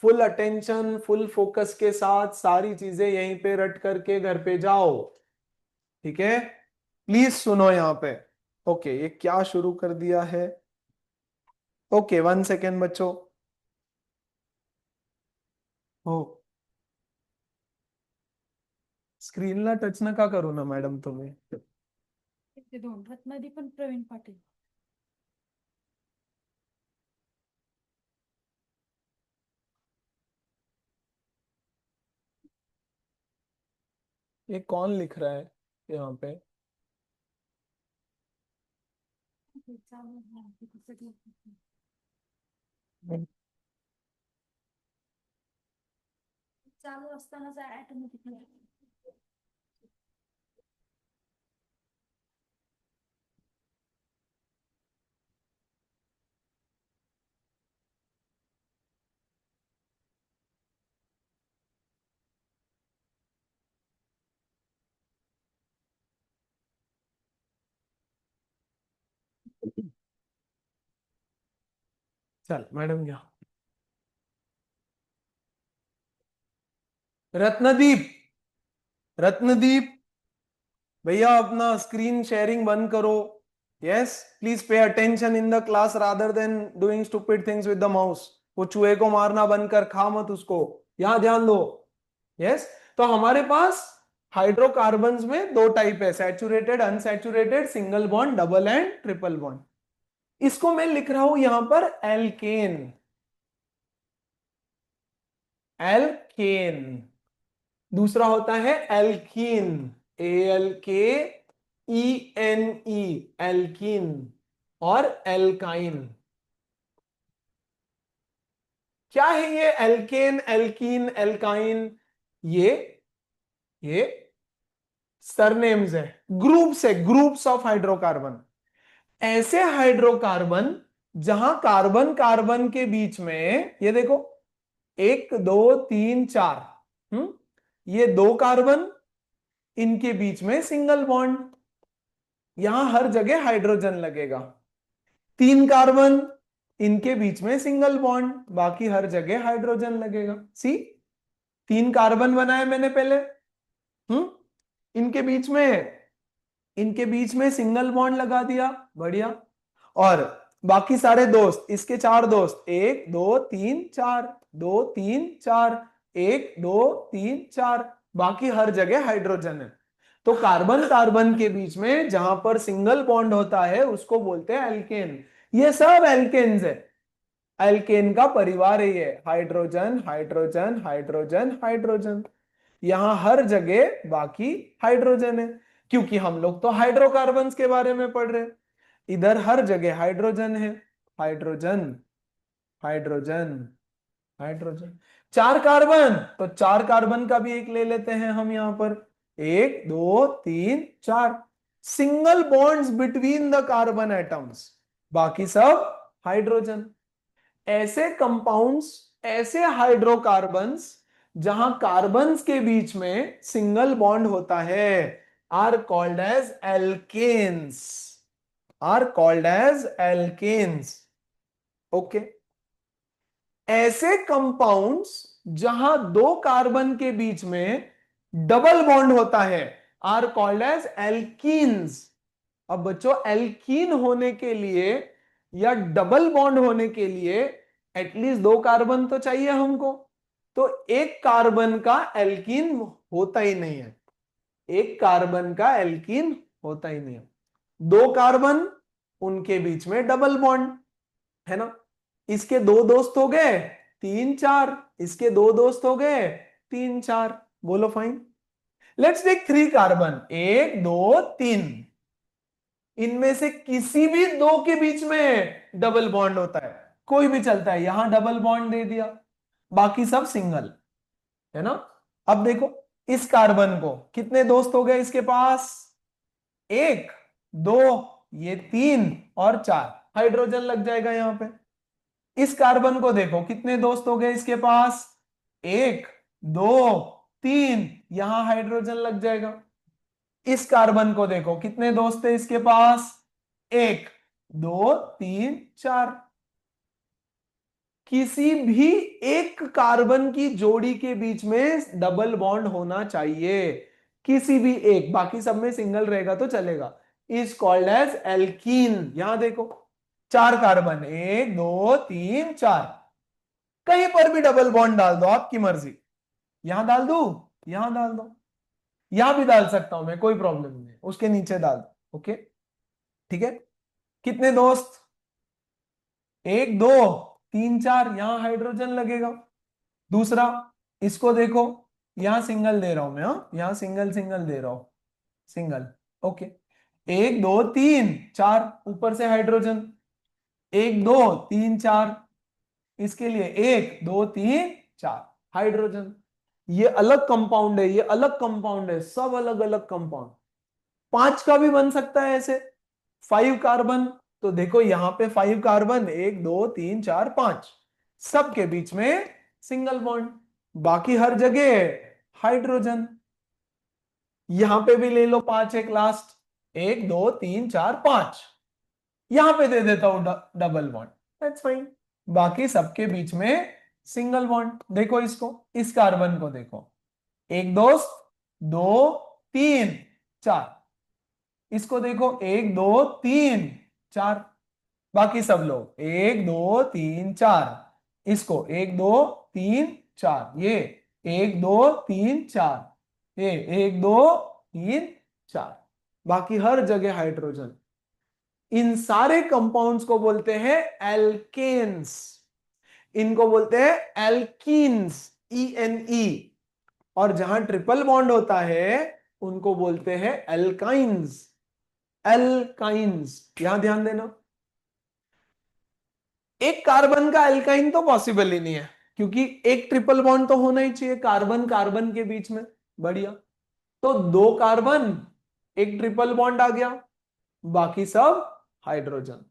फुल अटेंशन, फुल फोकस के साथ सारी चीजें यहीं पे रट करके घर पे जाओ, ठीक है। प्लीज सुनो यहां पे। ओके, ये क्या शुरू कर दिया है, ओके 1 सेकेंड बच्चों। हो स्क्रीनला टच नका करू ना मॅडम तुम्ही. ते दोन रत्नादी पण प्रवीण पाटील. ये कौन लिख रहा है यहाँ पे? चालू असताना ऑटोमॅटिक. चल मैडम घ्या. रत्नदीप, रत्नदीप भैया अपना स्क्रीन शेयरिंग बंद करो. Yes please pay attention in the class rather than doing stupid things with the mouse. वो चूहे को मारना बंद कर, खा मत उसको. यहां ध्यान दो. यस तो हमारे पास हाइड्रोकार्बन्स में दो टाइप है, saturated, unsaturated, single bond, double and triple bond. इसको मैं लिख रहा हूं यहां पर एल्केन. एल्केन. दूसरा होता है एल्कीन, ALKENE, एल्कीन. और एल्काइन. क्या है ये एल्केन, एल्कीन, एल्काइन? ये सरनेम्स है, ग्रुप्स है, ग्रुप्स ऑफ हाइड्रोकार्बन. ऐसे हाइड्रोकार्बन जहां कार्बन कार्बन के बीच में, ये देखो 1 2 3 4, ये 2 कार्बन, इनके बीच में सिंगल बॉन्ड, यहां हर जगह हाइड्रोजन लगेगा. 3 कार्बन, इनके बीच में सिंगल बॉन्ड, बाकी हर जगह हाइड्रोजन लगेगा. सी 3 कार्बन बनाए मैंने पहले, इनके बीच में सिंगल बॉन्ड लगा दिया, बढ़िया. और बाकी सारे दोस्त, इसके 4 दोस्त, 1 2 3 4, 2 3 4, 1 2 3 4, बाकी हर जगह हाइड्रोजन है. तो कार्बन कार्बन के बीच में जहां पर सिंगल बॉन्ड होता है उसको बोलते हैं एल्केन. ये सब एल्केन्स है. एल्केन का परिवार है ये, हाइड्रोजन हाइड्रोजन हाइड्रोजन हाइड्रोजन. यहां हर जगह बाकी हाइड्रोजन है, क्योंकि हम लोग तो हाइड्रोकार्बन्स के बारे में पढ़ रहे हैं. इधर हर जगह हाइड्रोजन है. Hydrogen hydrogen hydrogen. 4 कार्बन, तो 4 कार्बन का भी एक ले लेते हैं हम यहां पर. 1 2 3 4, single bonds between the carbon atoms, बाकी सब हाइड्रोजन. ऐसे कंपाउंड्स, ऐसे हाइड्रोकार्बन्स जहां कार्बन्स के बीच में सिंगल बॉन्ड होता है, are called as alkanes. Are called as alkanes. Okay. ऐसे कंपाउंड्स जहां 2 कार्बन के बीच में डबल बॉन्ड होता है, आर कॉल्ड एज एल्कीन्स. अब बच्चों एल्कीन होने के लिए या डबल बॉन्ड होने के लिए एटलीस्ट 2 कार्बन तो चाहिए हमको. तो एक कार्बन का एल्कीन होता ही नहीं है. एक कार्बन का एल्कीन होता ही नहीं है. 2 कार्बन, उनके बीच में डबल बॉन्ड है ना. इसके 2 दोस्त हो गए 3 4, इसके 2 दोस्त हो गए 3 4. बोलो फाइन. Let's take 3 carbon, 1 2 3. इनमें से किसी भी 2 के बीच में डबल बॉन्ड होता है, कोई भी चलता है. यहां डबल बॉन्ड दे दिया, बाकी सब सिंगल है ना. अब देखो इस कार्बन को कितने दोस्त हो गए इसके पास? 1 2, ये 3 और 4, हाइड्रोजन लग जाएगा यहां पे. इस कार्बन को देखो कितने दोस्त हो गए इसके पास? 1 2 3, यहां हाइड्रोजन लग जाएगा. इस कार्बन को देखो कितने दोस्त है इसके पास? 1 2 3 4. किसी भी एक कार्बन की जोड़ी के बीच में डबल बॉन्ड होना चाहिए, किसी भी एक, बाकी सब में सिंगल रहेगा तो चलेगा. Is called as alkene. यहां देखो 4 कार्बन, 1 2 3 4. कहीं पर भी डबल बॉन्ड डाल दो, आपकी मर्जी। यहां डाल दू, यहां डाल दो, यहां भी डाल सकता हूं मैं, कोई प्रॉब्लम नहीं है, उसके नीचे डाल दो। ओके, ठीक है। कितने दोस्त? एक, दो, तीन, चार, यहां हाइड्रोजन लगेगा। दूसरा, इसको देखो, यहां सिंगल दे रहा हूं मैं, हाँ, यहां सिंगल सिंगल दे रहा हूं, सिंगल। ओके, एक, दो, तीन, चार, ऊपर से हाइड्रोजन, एक, दो, तीन, चार, इसके लिए एक, दो, तीन, चार हाइड्रोजन। ये अलग कंपाउंड है, ये अलग कंपाउंड है, सब अलग अलग कंपाउंड। पांच का भी बन सकता है ऐसे, 5 कार्बन। तो देखो यहां पे 5 कार्बन, एक, दो, तीन, चार, पांच, सबके बीच में सिंगल बॉन्ड, बाकी हर जगह हाइड्रोजन। यहां पे भी ले लो पांच, एक लास्ट, एक, दो, तीन, चार, पांच, यहां पे दे देता हूं डबल बॉन्ड, दैट्स फाइन। बाकी सबके बीच में सिंगल बॉन्ड। देखो इसको, इस कार्बन को देखो, एक दोस्त, दो, तीन, चार, इसको देखो, एक, दो, तीन, चार, बाकी सब लोग एक, दो, तीन, चार, इसको एक, दो, तीन, चार, ये एक, दो, तीन, चार, ये एक, दो, तीन, चार, बाकी हर जगह हाइड्रोजन। इन सारे कंपाउंड्स को बोलते हैं एल्केन्स, इनको बोलते हैं एल्कीन्स, ENE। और जहां ट्रिपल बॉन्ड होता है उनको बोलते हैं एल्काइंस, एल्काइंस। यहां ध्यान देना, एक कार्बन का एल्काइन तो पॉसिबल ही नहीं है, क्योंकि एक ट्रिपल बॉन्ड तो होना ही चाहिए कार्बन कार्बन के बीच में। बढ़िया, तो 2 कार्बन, एक ट्रिपल बॉन्ड आ गया, बाकी सब हाइड्रोजन।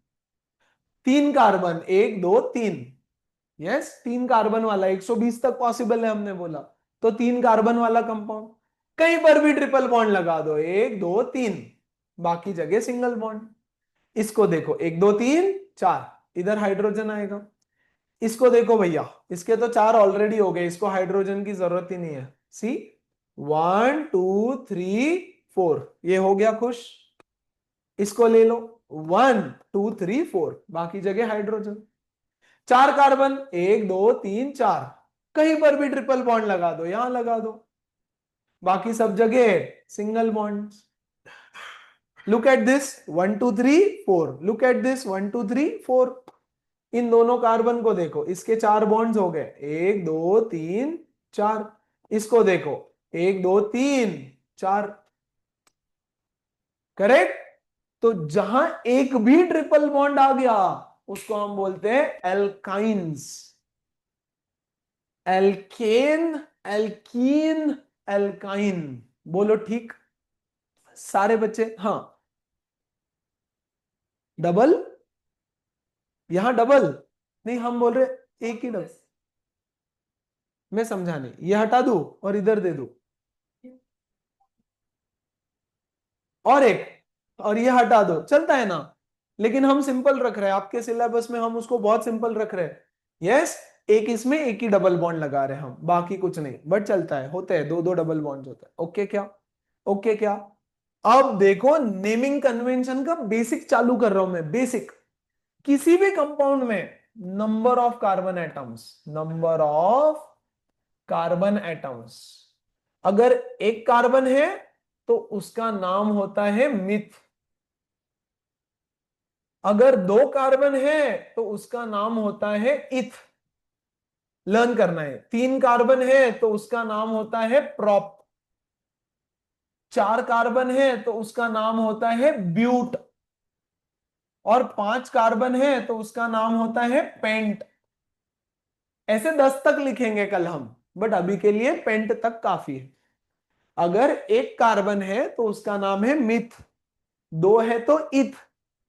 3 कार्बन, एक, दो, तीन, यस, 3 कार्बन वाला 120 तक पॉसिबल है हमने बोला, तो 3 कार्बन वाला कंपाउंड। कहीं पर भी ट्रिपल बॉन्ड लगा दो, एक, दो, तीन, बाकी जगह सिंगल बॉन्ड। इसको देखो, एक, दो, तीन, चार, इधर हाइड्रोजन आएगा। इसको देखो भैया, इसके तो 4 ऑलरेडी हो गए, इसको हाइड्रोजन की जरूरत ही नहीं है। सी, 1 2 3 4, ये हो गया खुश। इसको ले लो, 1 2 3 4, बाकी जगह हाइड्रोजन। 4 कार्बन, एक, दो, तीन, चार, कहीं पर भी ट्रिपल बॉन्ड लगा दो, यहां लगा दो, बाकी सब जगह single bond. Look at this, 1 2 3 4, look at this, 1 2 3 4। इन दोनों कार्बन को देखो, इसके 4 बॉन्ड्स हो गए, एक, दो, तीन, चार। इसको देखो, एक, दो, तीन, चार, करेक्ट। तो जहां एक भी ट्रिपल बॉन्ड आ गया उसको हम बोलते हैं एल्काइंस, एल्केन, एल्कीन, एल्काइन। बोलो ठीक सारे बच्चे? हाँ, डबल, यहां डबल नहीं, हम बोल रहे एक ही डबल। मैं समझा नहीं, ये हटा दूं और इधर दे दूं, और एक, और ये हटा दो, चलता है ना। लेकिन हम सिंपल रख रहे हैं, आपके सिलेबस में हम उसको बहुत सिंपल रख रहे हैं। यस, एक इसमें एक ही डबल बॉन्ड लगा रहे हैं हम, बाकी कुछ नहीं, बट चलता है, होते हैं दो दो डबल बॉन्ड होता है। ओके क्या? ओके क्या? अब देखो, नेमिंग कन्वेंशन का बेसिक चालू कर रहा हूं मैं, बेसिक। किसी भी कंपाउंड में number of carbon atoms, number of carbon atoms, अगर एक कार्बन है तो उसका नाम होता है मिथ। अगर 2 कार्बन है तो उसका नाम होता है इथ। लर्न करना है। 3 कार्बन है तो उसका नाम होता है प्रॉप। 4 कार्बन है तो उसका नाम होता है ब्यूट। और 5 कार्बन है तो उसका नाम होता है पेंट। ऐसे 10 तक लिखेंगे कल हम, बट अभी के लिए पेंट तक काफी है। अगर एक कार्बन है तो उसका नाम है मिथ, 2 है तो इथ,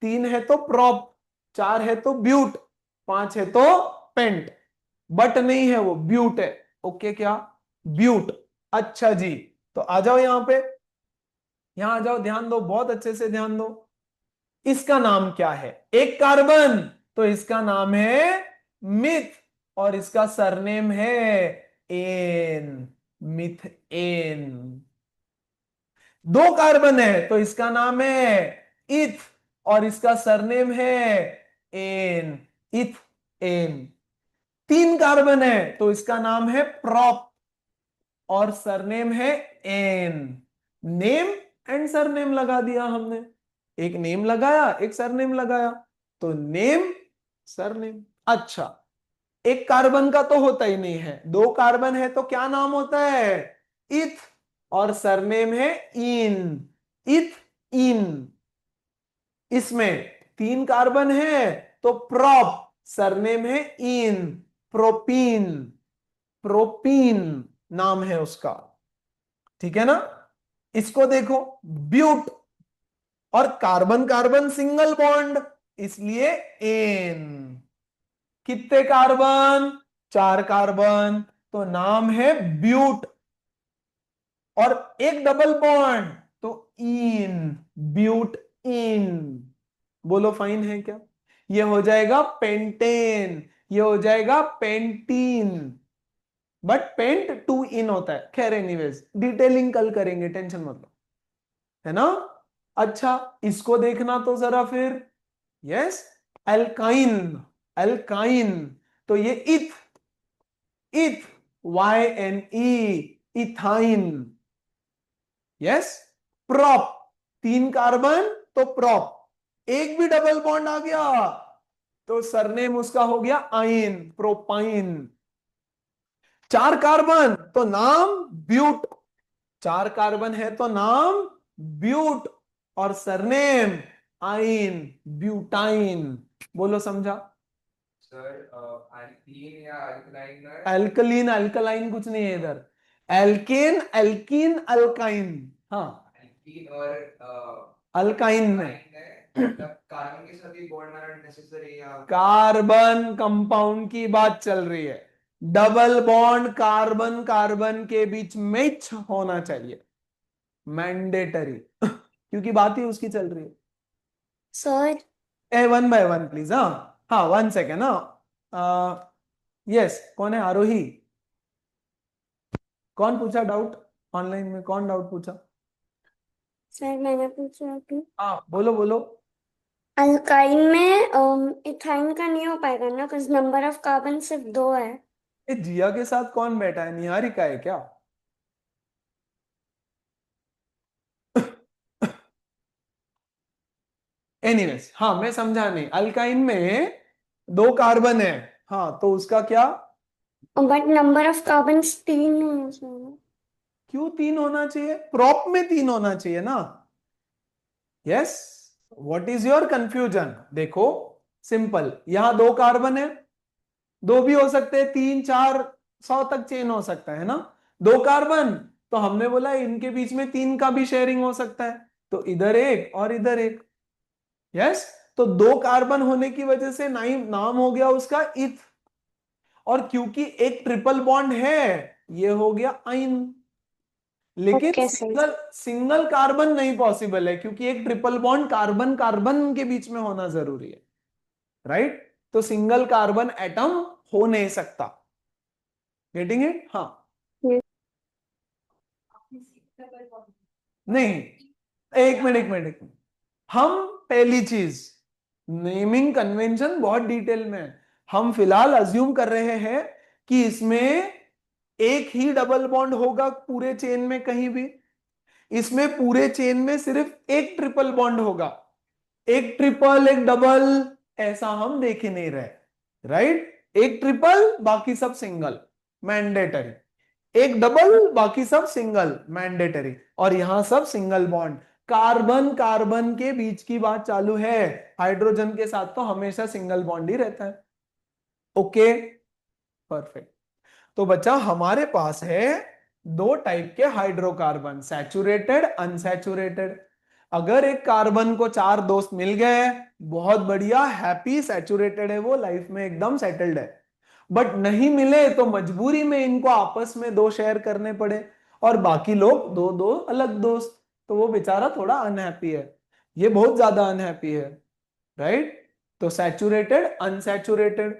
3 है तो प्रॉप, 4 है तो ब्यूट, 5 है तो पेंट। बट नहीं है, वो ब्यूट है। ओके क्या? ब्यूट। अच्छा जी, तो आ जाओ यहां पे, यहां आ जाओ, ध्यान दो, बहुत अच्छे से ध्यान दो। इसका नाम क्या है? एक कार्बन, तो इसका नाम है मिथ, और इसका सरनेम है एन, मिथ एन। 2 कार्बन है तो इसका नाम है इथ, और इसका सरनेम है एन, इथ एन। 3 कार्बन है तो इसका नाम है प्रॉप और सरनेम है एन। नेम एंड सरनेम लगा दिया हमने, एक नेम लगाया एक सरनेम लगाया, तो नेम सरनेम। अच्छा, एक कार्बन का तो होता ही नहीं है, 2 कार्बन है तो क्या नाम होता है? इथ, और सरनेम है इन, इथ इन। इसमें 3 कार्बन है तो प्रोप, सरनेम है इन, प्रोपीन, प्रोपीन नाम है उसका। ठीक है ना? इसको देखो, ब्यूट, और कार्बन कार्बन सिंगल बॉन्ड, इसलिए एन। कितने कार्बन? 4 कार्बन, तो नाम है ब्यूट। और एक डबल बॉन्ड तो इन, ब्यूट इन। बोलो फाइन है क्या? ये हो जाएगा पेंटेन, ये हो जाएगा पेंटीन। बट पेंट 2 इन होता है। खैर एनीवेज, डिटेलिंग कल करेंगे, टेंशन मत लो, है ना? अच्छा, इसको देखना तो जरा फिर। यस, एल्काइन, एल्काइन, तो ये इथ, इथ, YNE, ethyne. Yes, prop, 3 carbon तो प्रॉप, एक भी डबल बॉन्ड आ गया तो सरनेम उसका हो गया आइन, प्रोपाइन। 4 कार्बन तो नाम ब्यूट, 4 कार्बन है तो नाम ब्यूट, और सरनेम आइन, ब्यूटाइन। बोलो समझा? सर अल्कीन या अल्कलाइन में एल्कलीन अल्कलाइन कुछ नहीं है इधर, एल्केन एल्कीन अल्काइन। हाँ, अल्कीन और अल्काइन में मतलब कार्बन के साथ ही बॉन्ड बनाना नेसेसरी या कार्बन कंपाउंड की बात चल रही है। डबल बॉन्ड कार्बन कार्बन के बीच में होना चाहिए, मैंडेटरी क्योंकि बात ही उसकी चल रही है। Sir a 1 by 1 please. हाँ हाँ, 1 सेकेंड। हाँ, यस, कौन है? आरोही। कौन पूछा डाउट ऑनलाइन में? कौन डाउट पूछा? सर मैंने पूछा कि हाँ, बोलो बोलो। अल्काइन में इथाइन का नहीं हो पाएगा ना, बिकॉज नंबर ऑफ कार्बन सिर्फ 2 है। ये जिया के साथ कौन बैठा है? निहारिका है क्या? एनीवेज, हाँ मैं समझा नहीं। अल्काइन में 2 कार्बन है, हाँ, तो उसका क्या? बट नंबर ऑफ कार्बन 3 है सर। क्यों 3 होना चाहिए? प्रॉप में 3 होना चाहिए ना। Yes, what is your confusion? देखो, सिंपल, यहां 2 कार्बन है, 2 भी हो सकते हैं, 3 4 100 तक चेन हो सकता है ना। 2 कार्बन, तो हमने बोला इनके बीच में 3 का भी शेयरिंग हो सकता है, तो इधर एक और इधर एक। यस, तो 2 कार्बन होने की वजह से नाम हो गया उसका इथ, और क्योंकि एक ट्रिपल बॉन्ड है, ये हो गया आइन। लेकिन okay sir. Single single carbon नहीं पॉसिबल है, क्योंकि एक ट्रिपल बॉन्ड कार्बन कार्बन के बीच में होना जरूरी है, राइट? तो सिंगल कार्बन एटम हो नहीं सकता। Getting it? हाँ, नहीं, एक मिनट एक मिनट एक मिनट। हम पहली चीज, नेमिंग कन्वेंशन बहुत डिटेल में है। हम फिलहाल अज्यूम कर रहे हैं कि इसमें एक ही डबल बॉन्ड होगा पूरे चेन में, कहीं भी इसमें पूरे चेन में सिर्फ एक ट्रिपल बॉन्ड होगा, एक ट्रिपल एक डबल ऐसा हम देख ही नहीं रहे, राइट? एक ट्रिपल बाकी सब सिंगल, मैंडेटरी। एक डबल बाकी सब सिंगल, मैंडेटरी। और यहां सब सिंगल बॉन्ड, कार्बन कार्बन के बीच की बात चालू है। हाइड्रोजन के साथ तो हमेशा सिंगल बॉन्ड ही रहता है। Okay, perfect. तो बच्चा, हमारे पास है 2 टाइप के हाइड्रोकार्बन, सैचुरेटेड, अनसैचुरेटेड। अगर एक कार्बन को 4 दोस्त मिल गए, बहुत बढ़िया, हैप्पी, सैचुरेटेड है वो, लाइफ में एकदम सेटल्ड है। बट नहीं मिले तो मजबूरी में इनको आपस में 2 शेयर करने पड़े, और बाकी लोग 2 2 अलग दोस्त, तो वो बेचारा थोड़ा अनहैप्पी है, ये बहुत ज्यादा अनहैप्पी है, राइट? तो सैचुरेटेड, अनसैचुरेटेड।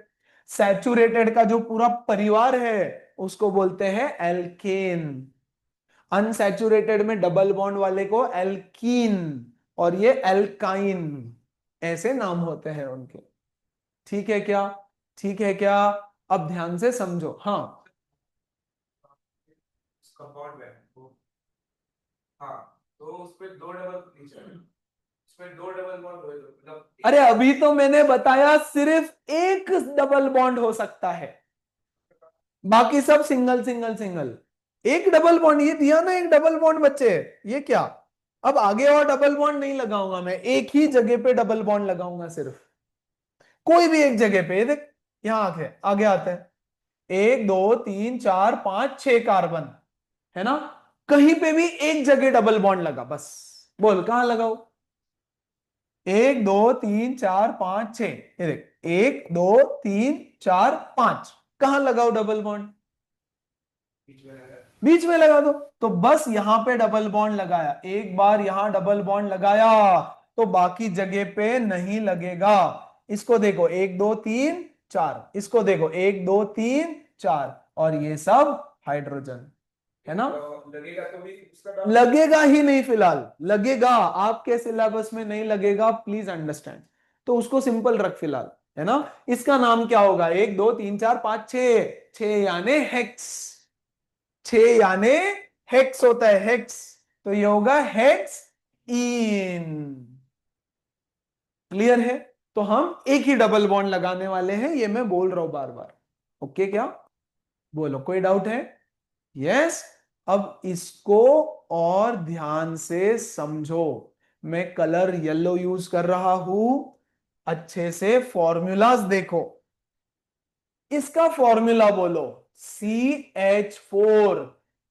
सैचुरेटेड का जो पूरा परिवार है उसको बोलते हैं एल्केन। अनसैचुरेटेड में डबल बॉन्ड वाले को एल्कीन, और ये एल्काइन, ऐसे नाम होते हैं उनके। ठीक है क्या? ठीक है क्या? अब ध्यान से समझो। हाँ कंपाउंड में हाँ, तो उस पे दो डबल नीचे उसमें दो डबल बॉन्ड हुए तो मतलब अरे अभी तो मैंने बताया सिर्फ एक डबल बॉन्ड हो सकता है, बाकी सब सिंगल सिंगल सिंगल। एक डबल बॉन्ड ये दिया ना, एक डबल बॉन्ड बच्चे, ये क्या? अब आगे और डबल बॉन्ड नहीं लगाऊंगा मैं, एक ही जगह पे डबल बॉन्ड लगाऊंगा सिर्फ, कोई भी एक जगह पे। देख यहां आके आगे आते हैं, 1 2 3 4 5 6 कार्बन है ना, कहीं पे भी एक जगह डबल बॉन्ड लगा बस। बोल कहां लगाओ? 1 2 3 4 5 6, ये देख 1 2 3 4 5, कहां लगाओ डबल बॉन्ड? बीच में लगा। बीच में लगा दो। तो बस यहां पे डबल बॉन्ड लगाया, एक बार यहां डबल बॉन्ड लगाया तो बाकी जगह पे नहीं लगेगा। इसको देखो 1 2 3 4, इसको देखो 1 2 3 4, और ये सब हाइड्रोजन है ना। तो लगेगा तो भी उसका डाउट लगेगा ही नहीं फिलहाल, लगेगा आपके सिलेबस में नहीं लगेगा, प्लीज अंडरस्टैंड। तो उसको सिंपल रख फिलहाल, है ना। इसका नाम क्या होगा? 1 2 3 4 5 6, 6 यानी हेक्स, 6 यानी हेक्स होता है, हेक्स। तो ये होगा हेक्स इन। क्लियर है? तो हम एक ही डबल बॉन्ड लगाने वाले हैं, ये मैं बोल रहा हूं बार बार। ओके क्या? बोलो कोई डाउट है? यस। अब इसको और ध्यान से समझो, मैं कलर येलो यूज कर रहा हूं, अच्छे से फॉर्मूलाज देखो। इसका फॉर्मूला बोलो, CH4,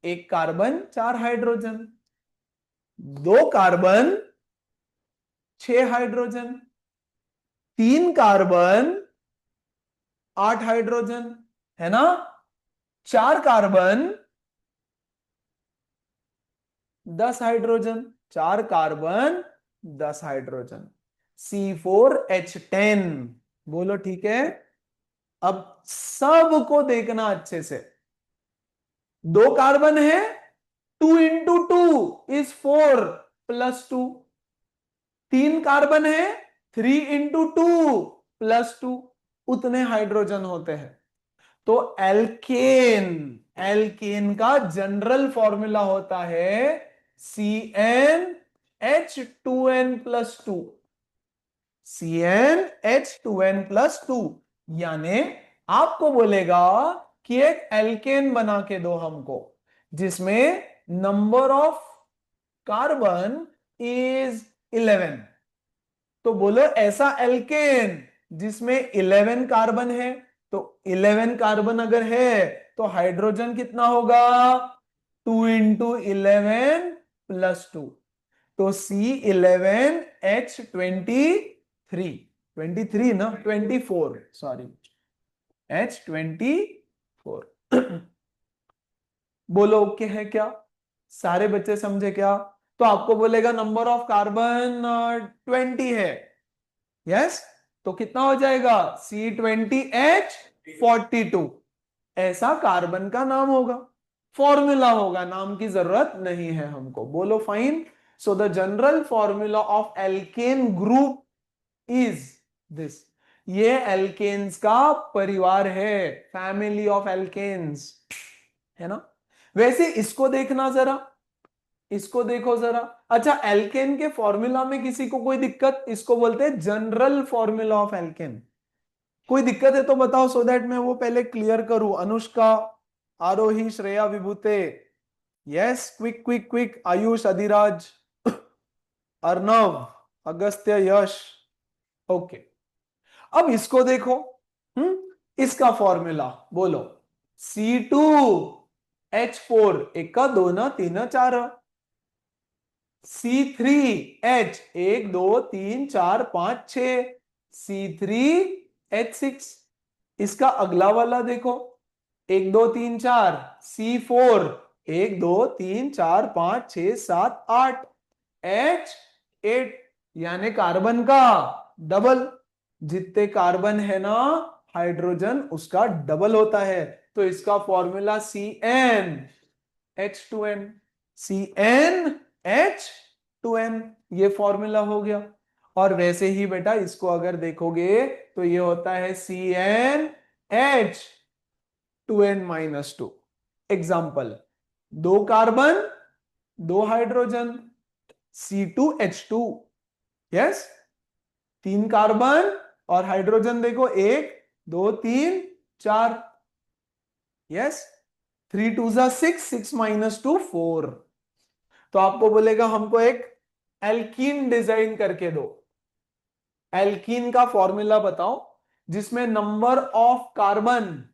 एक carbon 4 hydrogen, 2 carbon 6 hydrogen, 3 carbon 8 hydrogen, है ना। 4 carbon 10 hydrogen, 4 carbon 10 hydrogen, C4H10। बोलो ठीक है। अब सबको देखना अच्छे से, 2 कार्बन है, 2 × 2 = 4 +2, 3 कार्बन है, 3 × 2 + 2, उतने हाइड्रोजन होते हैं। तो एल्केन, एल्केन का जनरल फॉर्मूला होता है CnH2n+2, CnH2n+2। यानी आपको बोलेगा कि एक एल्केन बना के दो हमको, जिसमें नंबर ऑफ कार्बन इज 11। तो बोलो ऐसा एल्केन जिसमें 11 कार्बन है। तो 11 कार्बन अगर है तो हाइड्रोजन कितना होगा? 2 × 11 + 2, तो C11H23, 23 ना, 24, सॉरी, H24। बोलो ओके है क्या? सारे बच्चे समझे क्या? तो आपको बोलेगा नंबर ऑफ कार्बन 20 है, यस। तो कितना हो जाएगा? C20H42, ऐसा कार्बन का नाम होगा, फॉर्मूला होगा, नाम की जरूरत नहीं है हमको। बोलो fine. So the general formula of alkene group is this. ये एल्केन्स का परिवार है, फैमिली ऑफ एल्केन्स, है ना। वैसे इसको देखना जरा, इसको देखो जरा। अच्छा, एल्केन के फॉर्मूला में किसी को कोई दिक्कत? इसको बोलते हैं जनरल फॉर्मूला ऑफ एल्केन। कोई दिक्कत है तो बताओ, सो दैट मैं वो पहले क्लियर करूं। Anushka, Aarohi, Shreya, Vibhute, yes, quick quick quick. Ayush, Adhiraj, Arnav, Agastya, Yash, okay. अब इसको देखो, इसका फॉर्मूला बोलो, C2H4, 1 2 3 4, C3H, 1 2 3 4 5 6, C3H6। इसका अगला वाला देखो, 1 2 3 4, C4, 1 2 3 4 5 6 7 8, H8, यानी कार्बन का डबल। जितने कार्बन है ना हाइड्रोजन, उसका डबल होता है। तो इसका फॉर्मूला CnH2n, CnH2n, ये फॉर्मूला हो गया। और वैसे ही बेटा इसको अगर देखोगे तो ये होता है CnH, 2n-2। Example, 2 carbon 2 hydrogen C2H2। Yes, 3 carbon और हाइड्रोजन देखो 1 2 3 4। यस, 3 2 6, 6 - 2 4। तो आपको बोलेगा हमको एक एल्कीन डिजाइन करके दो। एल्कीन का फॉर्मूला बताओ जिसमें नंबर ऑफ कार्बन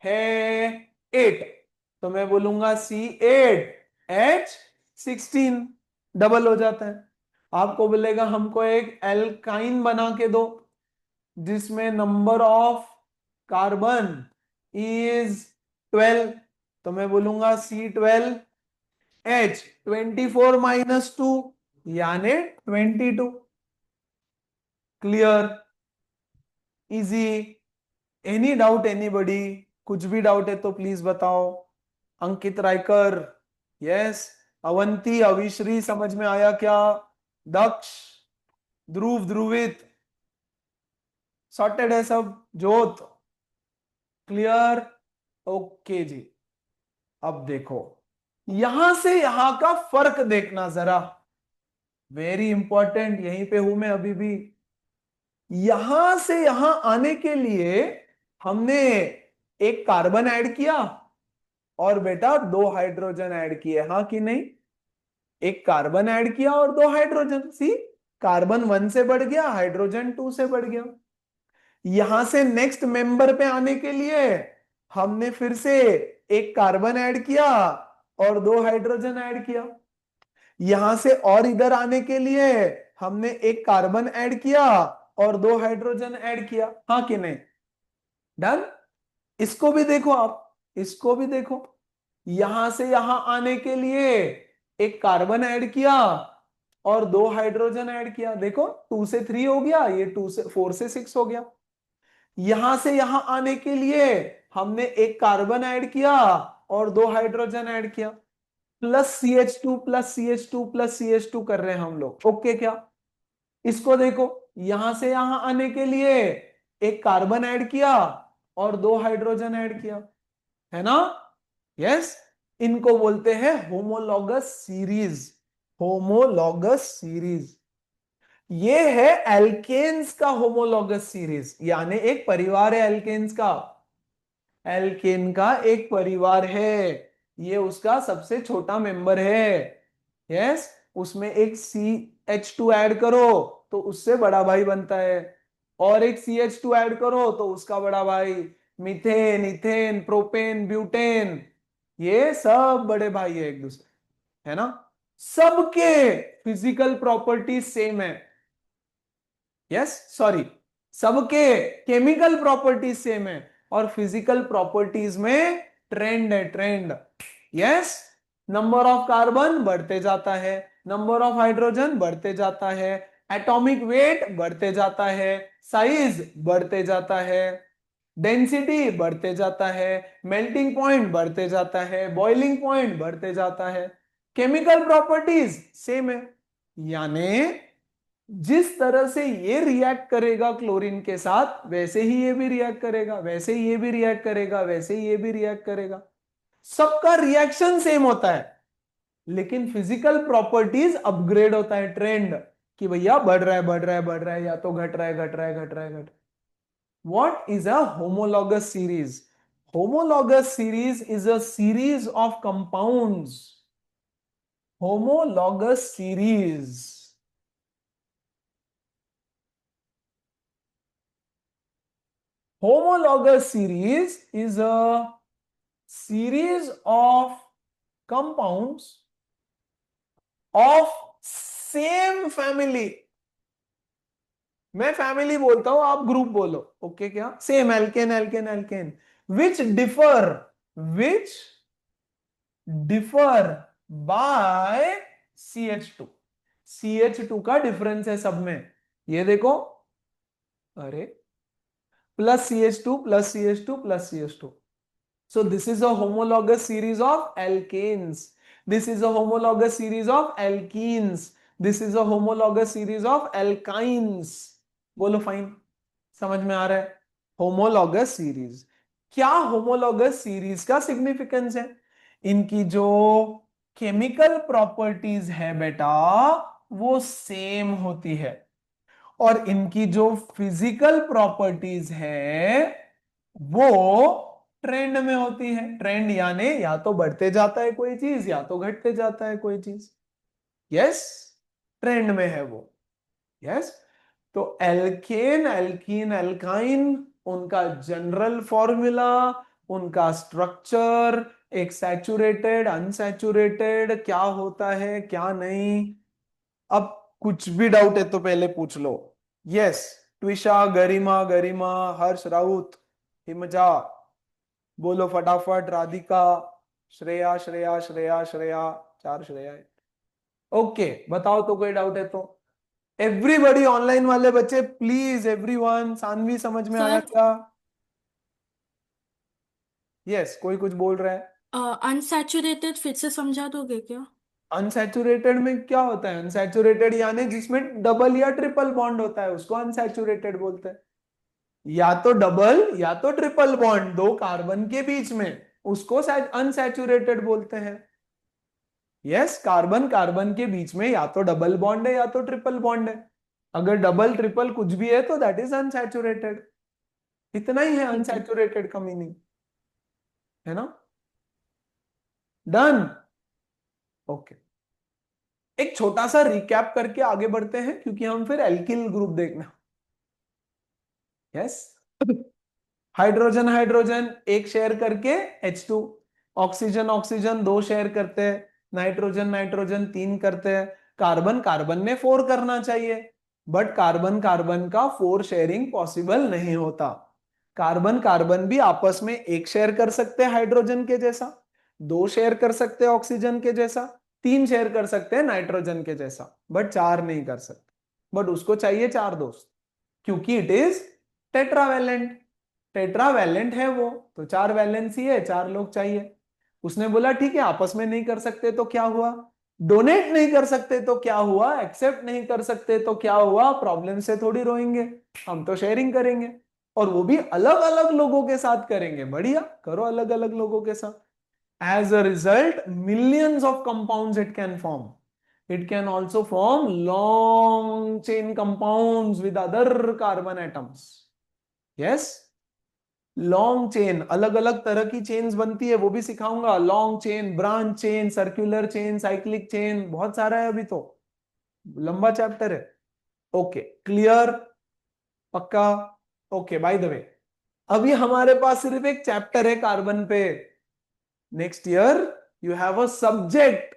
है 8। तो मैं बोलूंगा C8H16, डबल हो जाता है। आपको बोलेगा हमको एक एल्काइन बना के दो जिसमें नंबर ऑफ कार्बन इज 12। तो मैं बोलूंगा C12H24 - 2 यानी 22। Clear, easy, any doubt anybody? कुछ भी डाउट है तो प्लीज बताओ। अंकित रायकर, यस। अवंती, अविश्री, समझ में आया क्या? दक्ष, ध्रुव, ध्रुवित, सॉर्टेड है सब? जोत, क्लियर, ओके जी। अब देखो, यहां से यहां का फर्क देखना जरा, वेरी इंपॉर्टेंट। यहीं पे हूं मैं अभी भी। यहां से यहां आने के लिए हमने एक कार्बन ऐड किया और बेटा 2 हाइड्रोजन ऐड किए, हाँ कि नहीं? एक कार्बन ऐड किया और 2 हाइड्रोजन। सी, कार्बन 1 से बढ़ गया, हाइड्रोजन 2 से बढ़ गया। यहां से नेक्स्ट मेंबर पे आने के लिए हमने फिर से एक कार्बन ऐड किया और 2 हाइड्रोजन ऐड किया। यहां से और इधर आने के लिए हमने एक कार्बन ऐड किया और 2 हाइड्रोजन ऐड किया, हाँ कि नहीं? डन। इसको भी देखो आप, इसको भी देखो। यहां से यहां आने के लिए एक कार्बन ऐड किया और 2 हाइड्रोजन ऐड किया। देखो 2 से 3 हो गया, ये 2 से 4 से 6 हो गया। यहां से यहां आने के लिए हमने एक कार्बन ऐड किया और 2 हाइड्रोजन ऐड किया, plus CH2 plus CH2 plus CH2 कर रहे हैं हम लोग। ओके क्या? इसको देखो, यहां से यहां आने के लिए एक कार्बन ऐड किया और 2 हाइड्रोजन ऐड किया, है ना? यस, इनको बोलते हैं होमोलॉगस सीरीज। होमोलॉगस सीरीज, ये है एल्केन्स का होमोलॉगस सीरीज, यानी एक परिवार है एल्केन्स का। एल्केन का एक परिवार है, ये उसका सबसे छोटा मेंबर है। यस, उसमें एक CH2 ऐड करो तो उससे बड़ा भाई बनता है, और एक CH2 ऐड करो तो उसका बड़ा भाई। मीथेन, इथेन, प्रोपेन, ब्यूटेन, ये सब बड़े भाई है एक दूसरे, है ना? सबके फिजिकल प्रॉपर्टीज सेम है। यस, सॉरी, सबके केमिकल प्रॉपर्टीज सेम है और फिजिकल प्रॉपर्टीज में ट्रेंड है, trend. Yes, number of carbon बढ़ते जाता है, नंबर ऑफ हाइड्रोजन बढ़ते जाता है, एटॉमिक वेट बढ़ते जाता है, साइज बढ़ते जाता है, डेंसिटी बढ़ते जाता है, मेल्टिंग पॉइंट बढ़ते जाता है, बॉइलिंग पॉइंट बढ़ते जाता है, केमिकल प्रॉपर्टीज सेम है। यानी जिस तरह से ये रिएक्ट करेगा क्लोरीन के साथ, वैसे ही ये भी रिएक्ट करेगा, वैसे ही ये भी रिएक्ट करेगा, वैसे ही ये भी रिएक्ट करेगा। सबका रिएक्शन सेम होता है, लेकिन फिजिकल प्रॉपर्टीज अपग्रेड होता है, ट्रेंड, कि भैया बढ़ रहा है, बढ़ रहा है, बढ़ रहा है, या तो घट रहा है, घट रहा है, घट रहा है, घट। What is a homologous series? Homologous series is a series of compounds. Homologous series. Homologous series is a series of compounds of same family. मैं फैमिली बोलता हूं, आप ग्रुप बोलो, ओके क्या? Same, alkane, alkane, alkane, which differ by CH2। CH2 का difference है सब में, ये देखो, अरे, plus CH2 plus CH2 plus CH2। So this is a homologous series of alkanes. This is a homologous series of alkenes. This is a homologous series of alkynes. बोलो fine, समझ में आ रहा है? होमोलॉगस सीरीज, क्या homologous series का significance है? इनकी जो केमिकल प्रॉपर्टीज है बेटा वो सेम होती है, और इनकी जो फिजिकल प्रॉपर्टीज है वो ट्रेंड में होती है। ट्रेंड यानी या तो बढ़ते जाता है कोई चीज या तो घटते जाता है कोई चीज। यस, ट्रेंड में है वो। यस, तो एल्केन, एल्कीन, एल्काइन, उनका जनरल फॉर्मूला, उनका स्ट्रक्चर, एक सैचुरेटेड, अनसैचुरेटेड, क्या होता है क्या नहीं। अब कुछ भी डाउट है तो पहले पूछ लो। यस, ट्विशा, गरिमा, गरिमा, हर्ष, राउत, हिमजा, बोलो फटाफट। राधिका, श्रेया, श्रेया, श्रेया, श्रेया, 4 श्रेया है। ओके, बताओ तो कोई डाउट है तो। एवरीबडी, ऑनलाइन वाले बच्चे प्लीज, एवरीवन। सानवी समझ में आया सर क्या? यस, कोई कुछ बोल रहा है। अनसैचुरेटेड फिर से समझा दोगे क्या? अनसैचुरेटेड में क्या होता है? अनसैचुरेटेड यानी जिसमें डबल या ट्रिपल बॉन्ड होता है उसको अनसैचुरेटेड बोलते हैं। या तो डबल या तो ट्रिपल बॉन्ड दो कार्बन के बीच में, उसको अनसैचुरेटेड बोलते हैं। यस, कार्बन कार्बन के बीच में या तो डबल बॉन्ड है या तो ट्रिपल बॉन्ड है। अगर डबल ट्रिपल कुछ भी है तो दैट इज अनसैचुरेटेड। इतना ही है ठीक है। अनसैचुरेटेड का मीनिंग, है ना? डन। ओके, एक छोटा सा रिकैप करके आगे बढ़ते हैं क्योंकि हम फिर एल्किल ग्रुप देखना। यस, हाइड्रोजन हाइड्रोजन एक शेयर करके H2, ऑक्सीजन ऑक्सीजन 2 शेयर करते हैं, नाइट्रोजन नाइट्रोजन 3 करते हैं। कार्बन कार्बन ने 4 करना चाहिए, बट कार्बन कार्बन का 4 शेयरिंग पॉसिबल नहीं होता। कार्बन कार्बन भी आपस में एक शेयर कर सकते हैं हाइड्रोजन के जैसा, 2 शेयर कर सकते हैं ऑक्सीजन के जैसा, 3 शेयर कर सकते हैं नाइट्रोजन के जैसा, बट 4 नहीं कर सकते। बट उसको चाहिए 4 दोस्त, क्योंकि इट इज टेट्रावेलेंट। टेट्रावेलेंट है वो, तो 4 वैलेंसी है, 4 लोग चाहिए। उसने बोला ठीक है, आपस में नहीं कर सकते तो क्या हुआ? डोनेट नहीं कर सकते तो क्या हुआ? एक्सेप्ट नहीं कर सकते तो क्या हुआ? प्रॉब्लम से थोड़ी रोएंगे, हम तो शेयरिंग करेंगे, और वो भी अलग अलग लोगों के साथ करेंगे। बढ़िया, करो अलग अलग लोगों के साथ। As a result millions of compounds it can form. It can also form long chain compounds with other carbon atoms. Yes, long chain, अलग अलग तरह की चेन्स बनती है, वो भी सिखाऊंगा। Long chain, branch chain, circular chain, cyclic chain, बहुत सारा है, अभी तो लंबा चैप्टर है। Okay, clear? पक्का? ओके, बाय द वे अभी हमारे पास सिर्फ एक चैप्टर है कार्बन पे। Next year you have a subject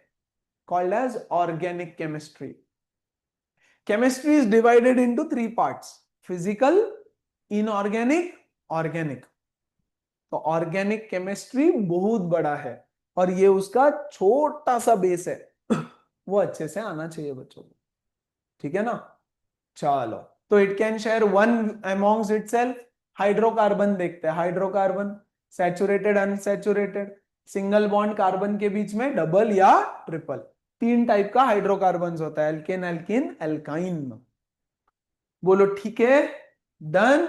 called as organic chemistry. Chemistry is divided into 3 parts: physical, inorganic, organic. तो ऑर्गेनिक केमिस्ट्री बहुत बड़ा है और ये उसका छोटा सा बेस है वो अच्छे से आना चाहिए बच्चों को, ठीक है ना? चलो, तो it can share one amongst itself. Hydrocarbon देखते हैं। Hydrocarbon saturated, unsaturated, single bond carbon के बीच में, डबल या ट्रिपल। 3 टाइप का हाइड्रोकार्बन होता है, एल्केन, एल्कीन, एल्काइन। बोलो ठीक है, डन।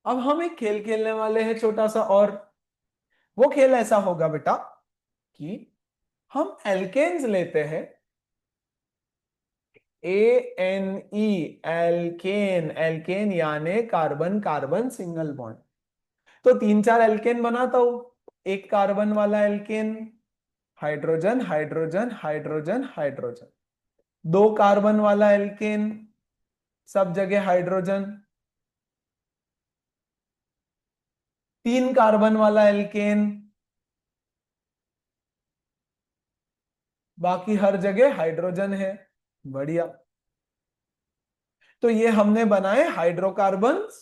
अब हम एक खेल खेलने वाले हैं छोटा सा, और वो खेल ऐसा होगा बेटा कि हम एल्केन्स लेते हैं, ANE, एल्केन। एल्केन यानी कार्बन कार्बन सिंगल बॉन्ड। तो 3-4 एल्केन बनाता हूं। एक कार्बन वाला alkane, hydrogen hydrogen hydrogen hydrogen. 2 carbon वाला एल्केन, सब जगह हाइड्रोजन। 3 कार्बन वाला एल्केन, बाकी हर जगह हाइड्रोजन है। बढ़िया, तो ये हमने बनाए hydrocarbons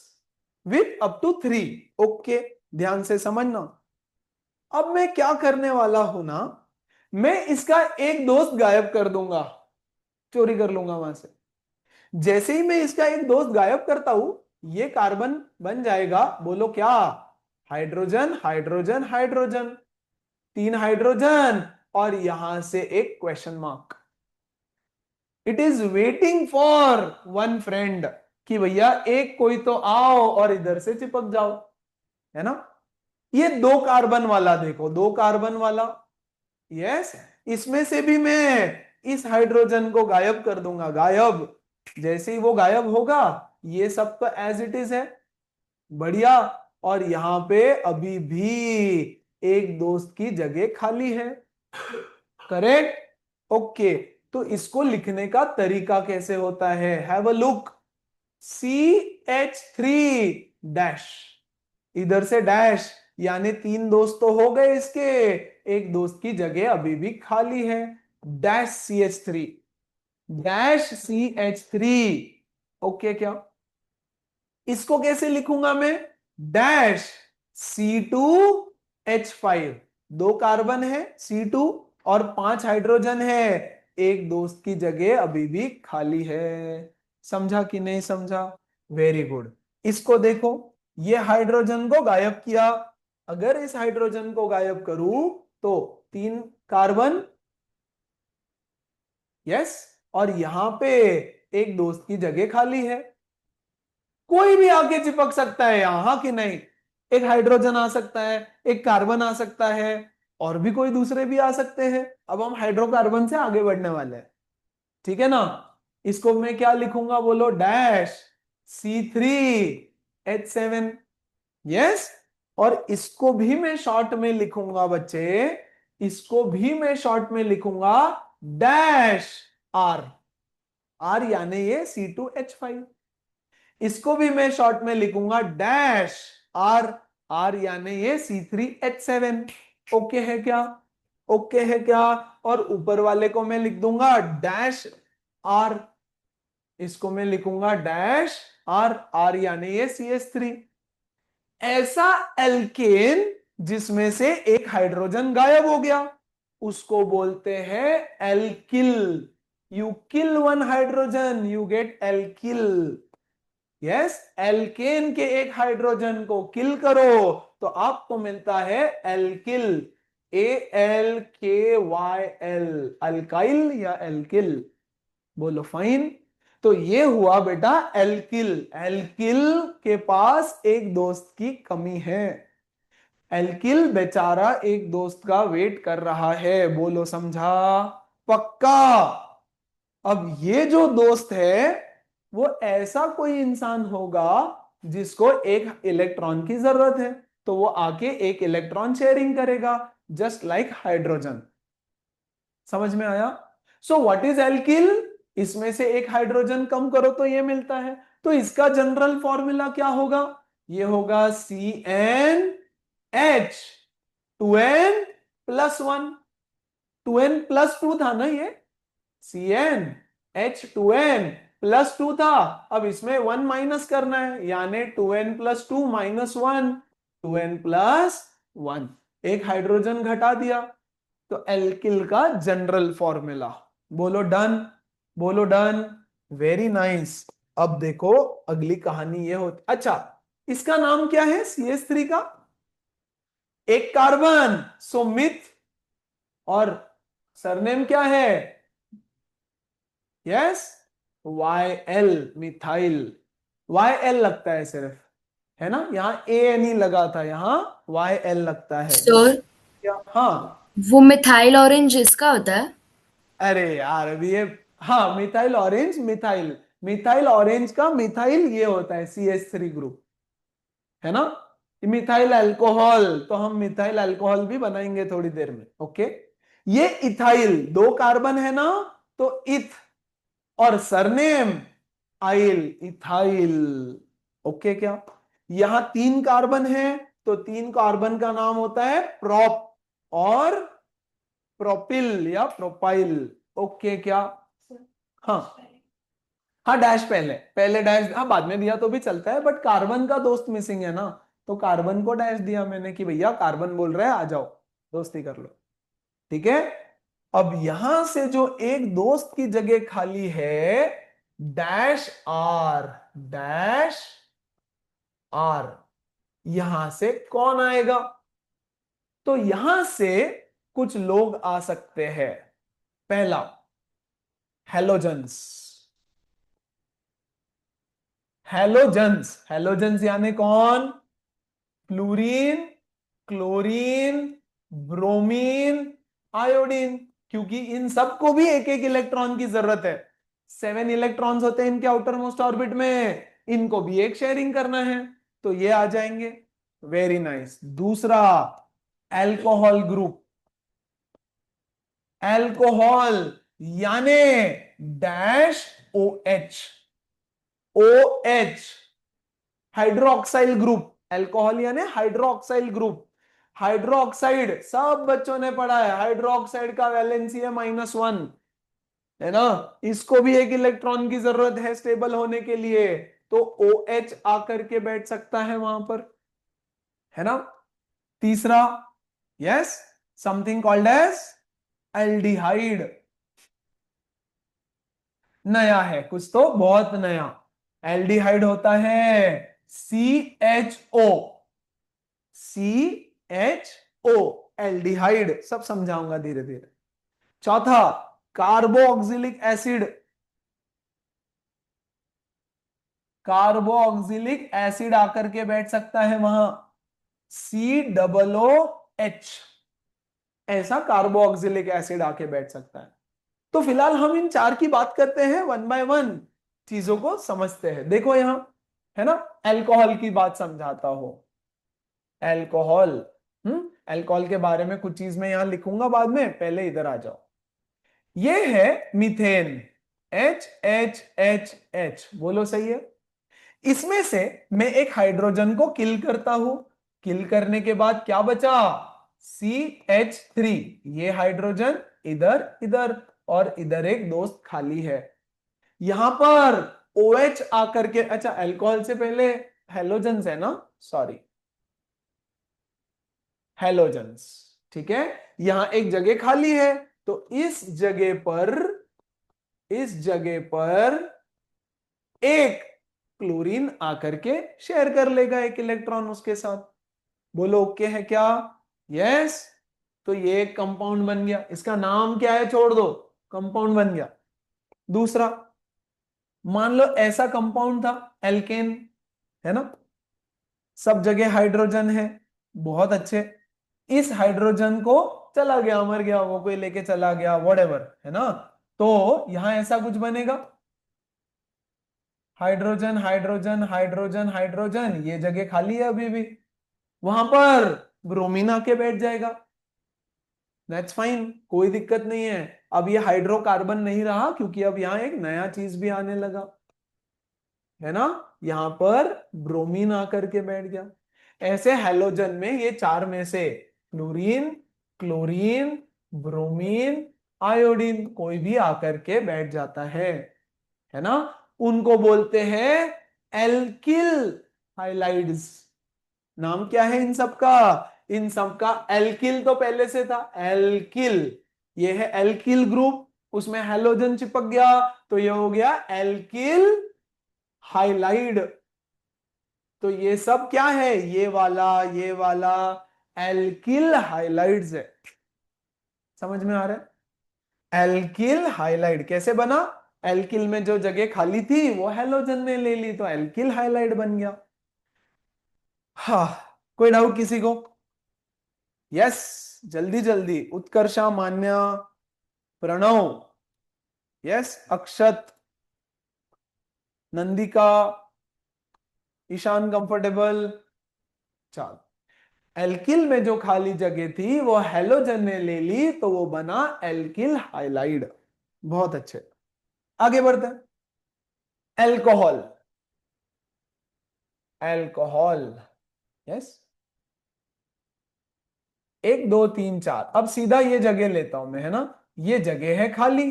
with up to 3। Okay, ध्यान से समझना। अब मैं क्या करने वाला हूं ना, मैं इसका एक दोस्त गायब कर दूंगा, चोरी कर लूंगा वहां से। जैसे ही मैं इसका एक दोस्त गायब करता हूं, ये कार्बन बन जाएगा, बोलो क्या? हाइड्रोजन हाइड्रोजन हाइड्रोजन, 3 हाइड्रोजन, और यहां से एक question mark. It is waiting for one friend, कि भैया एक कोई तो आओ और इधर से चिपक जाओ। है ना। ये 2 कार्बन वाला देखो, 2 कार्बन वाला, यस, इसमें से भी मैं इस हाइड्रोजन को गायब कर दूंगा, गायब। जैसे ही वो गायब होगा, ये सब तो एज इट इज है, बढ़िया। और यहां पे अभी भी एक दोस्त की जगह खाली है, करेक्ट, ओके। तो इसको लिखने का तरीका कैसे होता है, have a look. CH3 dash, इधर से डैश, यानी 3 दोस्त तो हो गए इसके, एक दोस्त की जगह अभी भी खाली है, dash CH3, dash CH3, okay क्या। इसको कैसे लिखूंगा मैं, डैश C2H5, 2 कार्बन है C2 और 5 हाइड्रोजन है, एक दोस्त की जगह अभी भी खाली है। समझा कि नहीं समझा, वेरी गुड। इसको देखो, ये हाइड्रोजन को गायब किया, अगर इस हाइड्रोजन को गायब करूं तो 3 कार्बन, यस, और यहां पे एक दोस्त की जगह खाली है, कोई भी आके चिपक सकता है यहां, हाँ कि नहीं। एक हाइड्रोजन आ सकता है, एक कार्बन आ सकता है, और भी कोई दूसरे भी आ सकते हैं। अब हम हाइड्रोकार्बन से आगे बढ़ने वाले हैं, ठीक है ना। इसको मैं क्या लिखूंगा बोलो, डैश C3H7, यस। और इसको भी मैं शॉर्ट में लिखूंगा बच्चे, इसको भी मैं शॉर्ट में लिखूंगा डैश R, R यानी ये C2H5। इसको भी मैं शॉर्ट में लिखूंगा डैश R, R यानी ये C3H7, ओके है क्या, ओके है क्या। और ऊपर वाले को मैं लिख दूंगा डैश R, इसको मैं लिखूंगा डैश R, R यानी ये CH3। ऐसा एल्केन जिसमें से एक हाइड्रोजन गायब हो गया, उसको बोलते हैं alkyl. You kill one hydrogen, you get alkyl, yes. Alkane के एक हाइड्रोजन को किल करो तो आपको मिलता है एल्किल, ALKYL, अल्काइल या एल्किल, बोलो फाइन। तो ये हुआ बेटा एल्किल, एल्किल के पास एक दोस्त की कमी है, एल्किल बेचारा एक दोस्त का वेट कर रहा है, बोलो समझा, पक्का। अब ये जो दोस्त है वो ऐसा कोई इंसान होगा जिसको एक इलेक्ट्रॉन की जरूरत है, तो वो आके एक इलेक्ट्रॉन शेयरिंग करेगा, जस्ट लाइक हाइड्रोजन। समझ में आया। सो व्हाट इज एल्किल, इसमें से एक हाइड्रोजन कम करो तो ये मिलता है। तो इसका जनरल फॉर्मूला क्या होगा, ये होगा CnH 2n+1, 2n+2 था ना ये, CnH2n+2 था। अब इसमें 1 माइनस करना है, यानी 2n+2 -1, 2n+1, एक हाइड्रोजन घटा दिया, तो एल्किल का जनरल फॉर्मूला। बोलो डन, बोलो डन, वेरी नाइस। अब देखो अगली कहानी ये होती, अच्छा इसका नाम क्या है CH3 का, एक कार्बन, सो मिथ, और सरनेम क्या है, यस, YL, मिथाइल, YL लगता है सिर्फ, है ना, यहाँ AN लगा था, यहाँ YL लगता है सर, क्या, हाँ। वो मिथाइल ऑरेंज इसका होता है? अरे यार अभी ये, हाँ methyl orange, methyl, methyl orange का मिथाइल ये होता है CH3 ग्रुप, है ना। मिथाइल अल्कोहल, तो हम मिथाइल अल्कोहल भी बनाएंगे थोड़ी देर में, ओके। ये इथाइल, 2 कार्बन है ना, तो इथ, और सरनेम आइल, इथाइल, ओके क्या। यहां 3 कार्बन है, तो 3 कार्बन का नाम होता है प्रोप और प्रोपिल या प्रोपाइल, ओके क्या। हाँ, हाँ डैश पहले, पहले डैश, हाँ बाद में दिया तो भी चलता है, बट कार्बन का दोस्त मिसिंग है ना, तो कार्बन को डैश दिया मैंने कि भैया कार्बन बोल रहा है आ जाओ दोस्ती कर लो, ठीक है। अब यहां से जो एक दोस्त की जगह खाली है, डैश आर, डैश आर, यहां से कौन आएगा, तो यहां से कुछ लोग आ सकते हैं। पहला हेलोजन्स, हेलोजन्स, हेलोजन्स यानी कौन, फ्लूरीन, क्लोरीन, ब्रोमीन, आयोडीन, क्योंकि इन सबको भी एक एक इलेक्ट्रॉन की जरूरत है। 7 इलेक्ट्रॉन्स होते हैं इनके आउटर मोस्ट ऑर्बिट में, इनको भी एक शेयरिंग करना है, तो ये आ जाएंगे। Very nice. दूसरा एल्कोहल ग्रुप, एल्कोहल यानी dash OH, OH hydroxyl group, alcohol यानी हाइड्रोक्साइल ग्रुप। हाइड्रोक्साइड सब बच्चों ने पढ़ा है, हाइड्रोक्साइड का वैलेंसी है -1, है ना, इसको भी एक इलेक्ट्रॉन की जरूरत है स्टेबल होने के लिए, तो OH आकर के बैठ सकता है वहां पर, है ना। तीसरा, yes, something called as aldehyde, नया है कुछ तो बहुत नया। एल्डिहाइड होता है CHO, CHO एल्डिहाइड, सब समझाऊंगा धीरे धीरे। चौथा कार्बोक्सिलिक एसिड, कार्बोक्सिलिक एसिड आकर के बैठ सकता है वहां, COOH, ऐसा कार्बोक्सिलिक एसिड आके बैठ सकता है। तो फिलहाल हम इन चार की बात करते हैं, 1 बाय 1 चीजों को समझते हैं। देखो यहां, है ना, एल्कोहल की बात समझाता हो, एल्कोहल, एल्कोहल के बारे में कुछ चीज मैं यहां लिखूंगा बाद में, पहले इधर आ जाओ। ये है मीथेन, HHHH, बोलो सही है। इसमें से मैं एक हाइड्रोजन को किल करता हूं, किल करने के बाद क्या बचा, CH3, ये हाइड्रोजन इधर इधर, और इधर एक दोस्त खाली है। यहां पर OH आकर के, अच्छा अल्कोहल से पहले हेलोजन्स है ना, सॉरी, हेलोजन्स, ठीक है। यहां एक जगह खाली है, तो इस जगह पर, इस जगह पर एक क्लोरीन आकर के शेयर कर लेगा एक इलेक्ट्रॉन उसके साथ। बोलो ओके है क्या, यस। तो ये एक कंपाउंड बन गया, इसका नाम क्या है छोड़ दो, कंपाउंड बन गया। दूसरा, मान लो ऐसा कंपाउंड था एल्केन, है ना, सब जगह हाइड्रोजन है, बहुत अच्छे। इस हाइड्रोजन को चला गया, मर गया, वो कोई लेके चला गया, व्हाटएवर, है ना, तो यहां ऐसा कुछ बनेगा, हाइड्रोजन हाइड्रोजन हाइड्रोजन हाइड्रोजन, ये जगह खाली है अभी भी, वहां पर ब्रोमीन आके बैठ जाएगा, दैट्स फाइन, कोई दिक्कत नहीं है। अब ये हाइड्रोकार्बन नहीं रहा, क्योंकि अब यहां एक नया चीज भी आने लगा, है ना, यहां पर ब्रोमीन आकर के बैठ गया। ऐसे हैलोजन में ये चार में से फ्लोरीन, क्लोरीन, ब्रोमीन, आयोडीन कोई भी आकर के बैठ जाता है ना, उनको बोलते हैं एल्किल हाइलाइड्स। नाम क्या है इन सबका, इन सबका एल्किल तो पहले से था, एल्किल, ये है एल्किल ग्रुप, उसमें हैलोजन चिपक गया, तो ये हो गया एल्किल हाइलाइड। तो ये सब क्या है, ये वाला एल्किल हाइलाइड्स है, समझ में आ रहा है। एल्किल हाइलाइड कैसे बना, एल्किल में जो जगह खाली थी वो हैलोजन ने ले ली, तो एल्किल हाइलाइड बन गया। हाँ, कोई डाउट किसी को, यस, जल्दी जल्दी, उत्कर्षा, मान्या, प्रणव, यस, अक्षत, नंदिका, ईशान कंफर्टेबल, चल, एल्किल में जो खाली जगह थी वो हैलोजन ने ले ली, तो वो बना एल्किल हाइलाइड। बहुत अच्छे, आगे बढ़ते हैं। एल्कोहल, एल्कोहल, यस, 1 2 3 4, अब सीधा ये जगह लेता हूं मैं, है ना, ये जगह है खाली,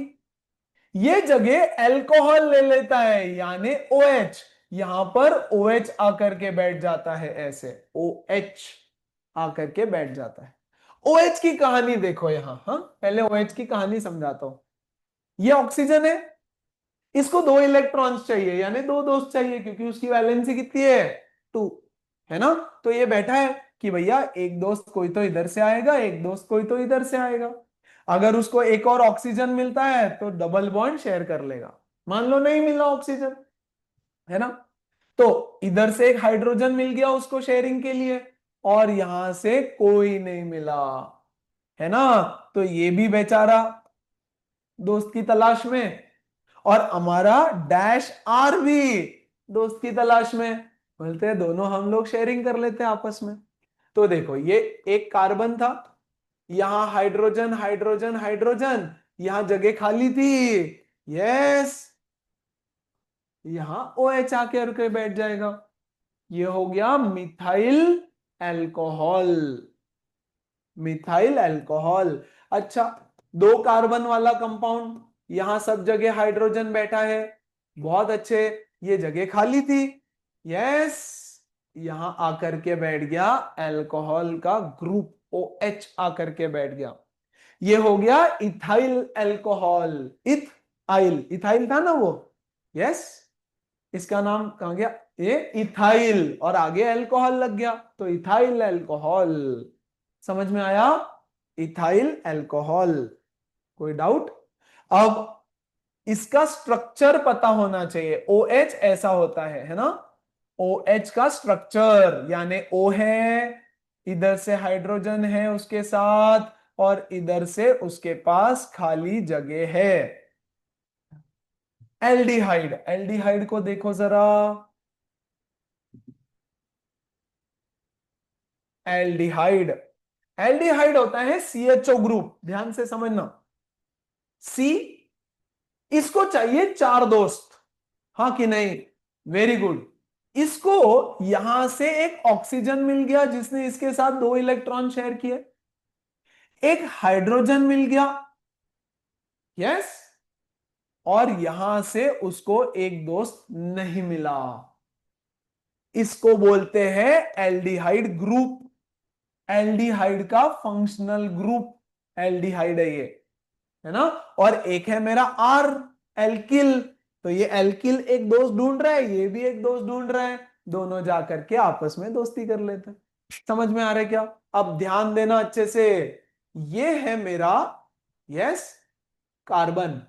ये जगह एल्कोहल ले लेता है, यानी OH, यहां पर OH आकर के बैठ जाता है, ऐसे OH आकर के बैठ जाता है। OH की कहानी देखो यहां, हाँ, पहले OH की कहानी समझाता हूं। ये ऑक्सीजन है, इसको 2 इलेक्ट्रॉन्स चाहिए, यानी 2 दोस्त चाहिए, क्योंकि उसकी वैलेंसी कितनी है, 2, है ना, तो ये बैठा है कि भैया एक दोस्त कोई तो इधर से आएगा, एक दोस्त कोई तो इधर से आएगा, अगर उसको एक और ऑक्सीजन मिलता है तो डबल बॉन्ड शेयर कर लेगा। मान लो नहीं मिला ऑक्सीजन, है ना, तो इधर से एक हाइड्रोजन मिल गया उसको शेयरिंग के लिए, और यहां से कोई नहीं मिला, है ना। तो ये भी बेचारा दोस्त की तलाश में, और हमारा डैश आर भी दोस्त की तलाश में। बोलते हैं दोनों हम लोग शेयरिंग कर लेते हैं आपस में। तो देखो ये एक कार्बन था, यहां हाइड्रोजन हाइड्रोजन हाइड्रोजन, यहां जगह खाली थी, यस, यहां ओ एच आके के बैठ जाएगा। ये हो गया मिथाइल अल्कोहल, मिथाइल अल्कोहल। अच्छा, दो कार्बन वाला कंपाउंड, यहां सब जगह हाइड्रोजन बैठा है, बहुत अच्छे, ये जगह खाली थी, यस, यहां आकर के बैठ गया अल्कोहल का ग्रुप, ओ एच आकर के बैठ गया। ये हो गया इथाइल अल्कोहल, इथाइल, इथाइल था ना वो, यस, इसका नाम कहां गया, ये इथाइल, और आगे अल्कोहल लग गया तो इथाइल अल्कोहल। समझ में आया, इथाइल अल्कोहल, कोई डाउट। अब इसका स्ट्रक्चर पता होना चाहिए, ओ एच ऐसा होता है ना, ओ एच का स्ट्रक्चर, यानी ओ है, इधर से हाइड्रोजन है उसके साथ, और इधर से उसके पास खाली जगह है। एल्डिहाइड, एल्डिहाइड को देखो जरा, एल्डिहाइड, एल्डिहाइड होता है सीएचओ ग्रुप, ध्यान से समझना, सी, इसको चाहिए चार दोस्त, हाँ कि नहीं, वेरी गुड। इसको यहां से एक ऑक्सीजन मिल गया जिसने इसके साथ दो इलेक्ट्रॉन शेयर किए, एक हाइड्रोजन मिल गया, यस, और यहां से उसको एक दोस्त नहीं मिला, इसको बोलते हैं एल्डिहाइड ग्रुप, एल्डिहाइड का फंक्शनल ग्रुप एल्डिहाइड है ये, है ना। और एक है मेरा आर, एल्किल, तो ये एल्किल एक दोस्त ढूंढ रहा है, ये भी एक दोस्त ढूंढ रहा है, दोनों जाकर के आपस में दोस्ती कर लेते हैं। समझ में आ रहा है क्या। अब ध्यान देना अच्छे से, ये है मेरा, yes, carbon,